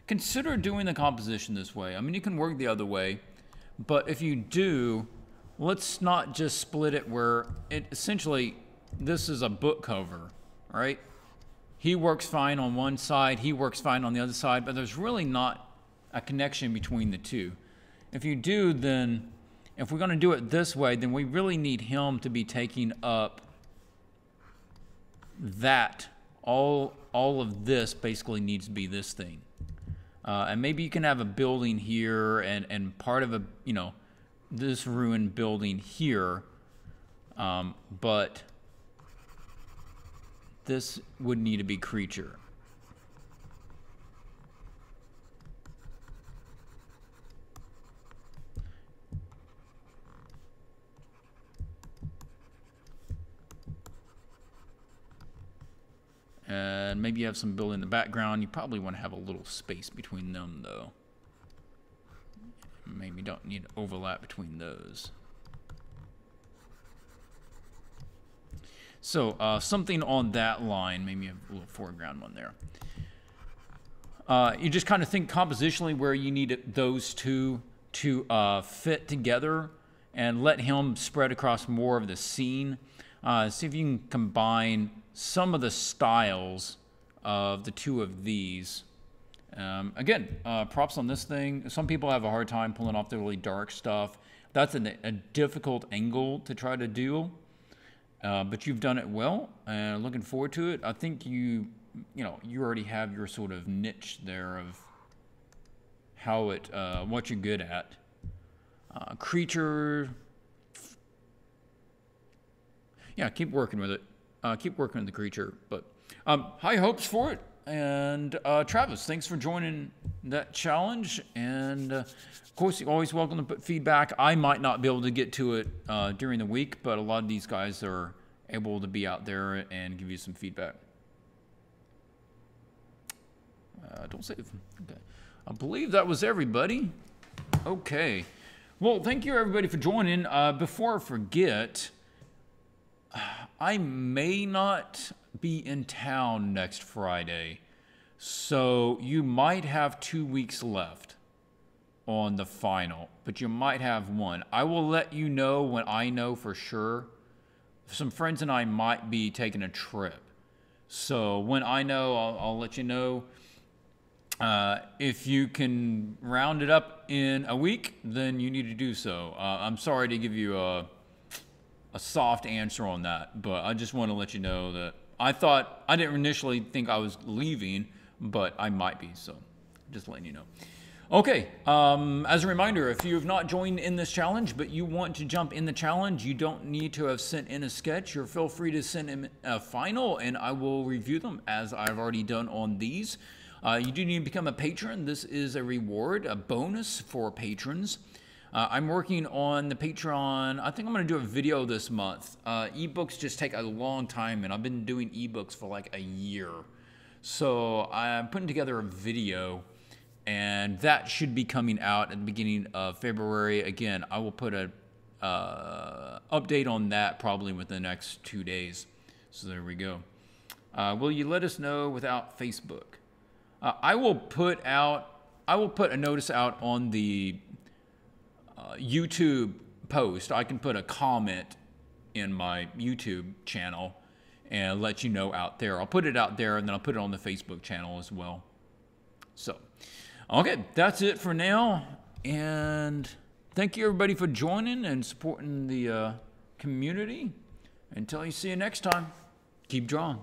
Consider doing the composition this way. I mean, you can work the other way. But if you do, let's not just split it where it essentially, this is a book cover, right? He works fine on one side. He works fine on the other side. But there's really not a connection between the two. If you do, then if we're going to do it this way, then we really need him to be taking up that. All of this basically needs to be this thing. And maybe you can have a building here and part of a, you know, this ruined building here. But this would need to be creature. And maybe you have some building in the background. You probably want to have a little space between them, though. Maybe don't need overlap between those. So something on that line. Maybe you have a little foreground one there. You just kind of think compositionally where you need those two to fit together and let him spread across more of the scene. See if you can combine some of the styles of the two of these. Again, props on this thing. Some people have a hard time pulling off the really dark stuff. That's a difficult angle to try to do, but you've done it well, and looking forward to it. I think you already have your sort of niche there of how it, what you're good at. Creature. Yeah, keep working with it. Keep working with the creature. But high hopes for it. And Travis, thanks for joining that challenge. And of course, you're always welcome to put feedback. I might not be able to get to it during the week, but a lot of these guys are able to be out there and give you some feedback. Don't save. Okay. I believe that was everybody. Okay. Well, thank you everybody for joining. Before I forget, I may not be in town next Friday, so you might have 2 weeks left on the final, but you might have one. I will let you know when I know for sure. Some friends and I might be taking a trip, so when I know, I'll let you know. If you can round it up in a week, then you need to do so. I'm sorry to give you a soft answer on that, but I just want to let you know that I didn't initially think I was leaving, but I might be, so just letting you know. Okay, as a reminder, if you have not joined in this challenge, but you want to jump in the challenge, you don't need to have sent in a sketch, or feel free to send in a final, and I will review them as I've already done on these. You do need to become a patron. This is a reward, a bonus for patrons. I'm working on the Patreon. I think I'm going to do a video this month. Ebooks just take a long time, and I've been doing ebooks for like a year. So I'm putting together a video, and that should be coming out at the beginning of February. Again, I will put a update on that probably within the next 2 days. So there we go. Will you let us know without Facebook? I will put a notice out on the YouTube post. I can put a comment in my YouTube channel and let you know out there. I'll put it out there, and then I'll put it on the Facebook channel as well. So, okay, that's it for now. And thank you, everybody, for joining and supporting the community. Until you see you next time, keep drawing.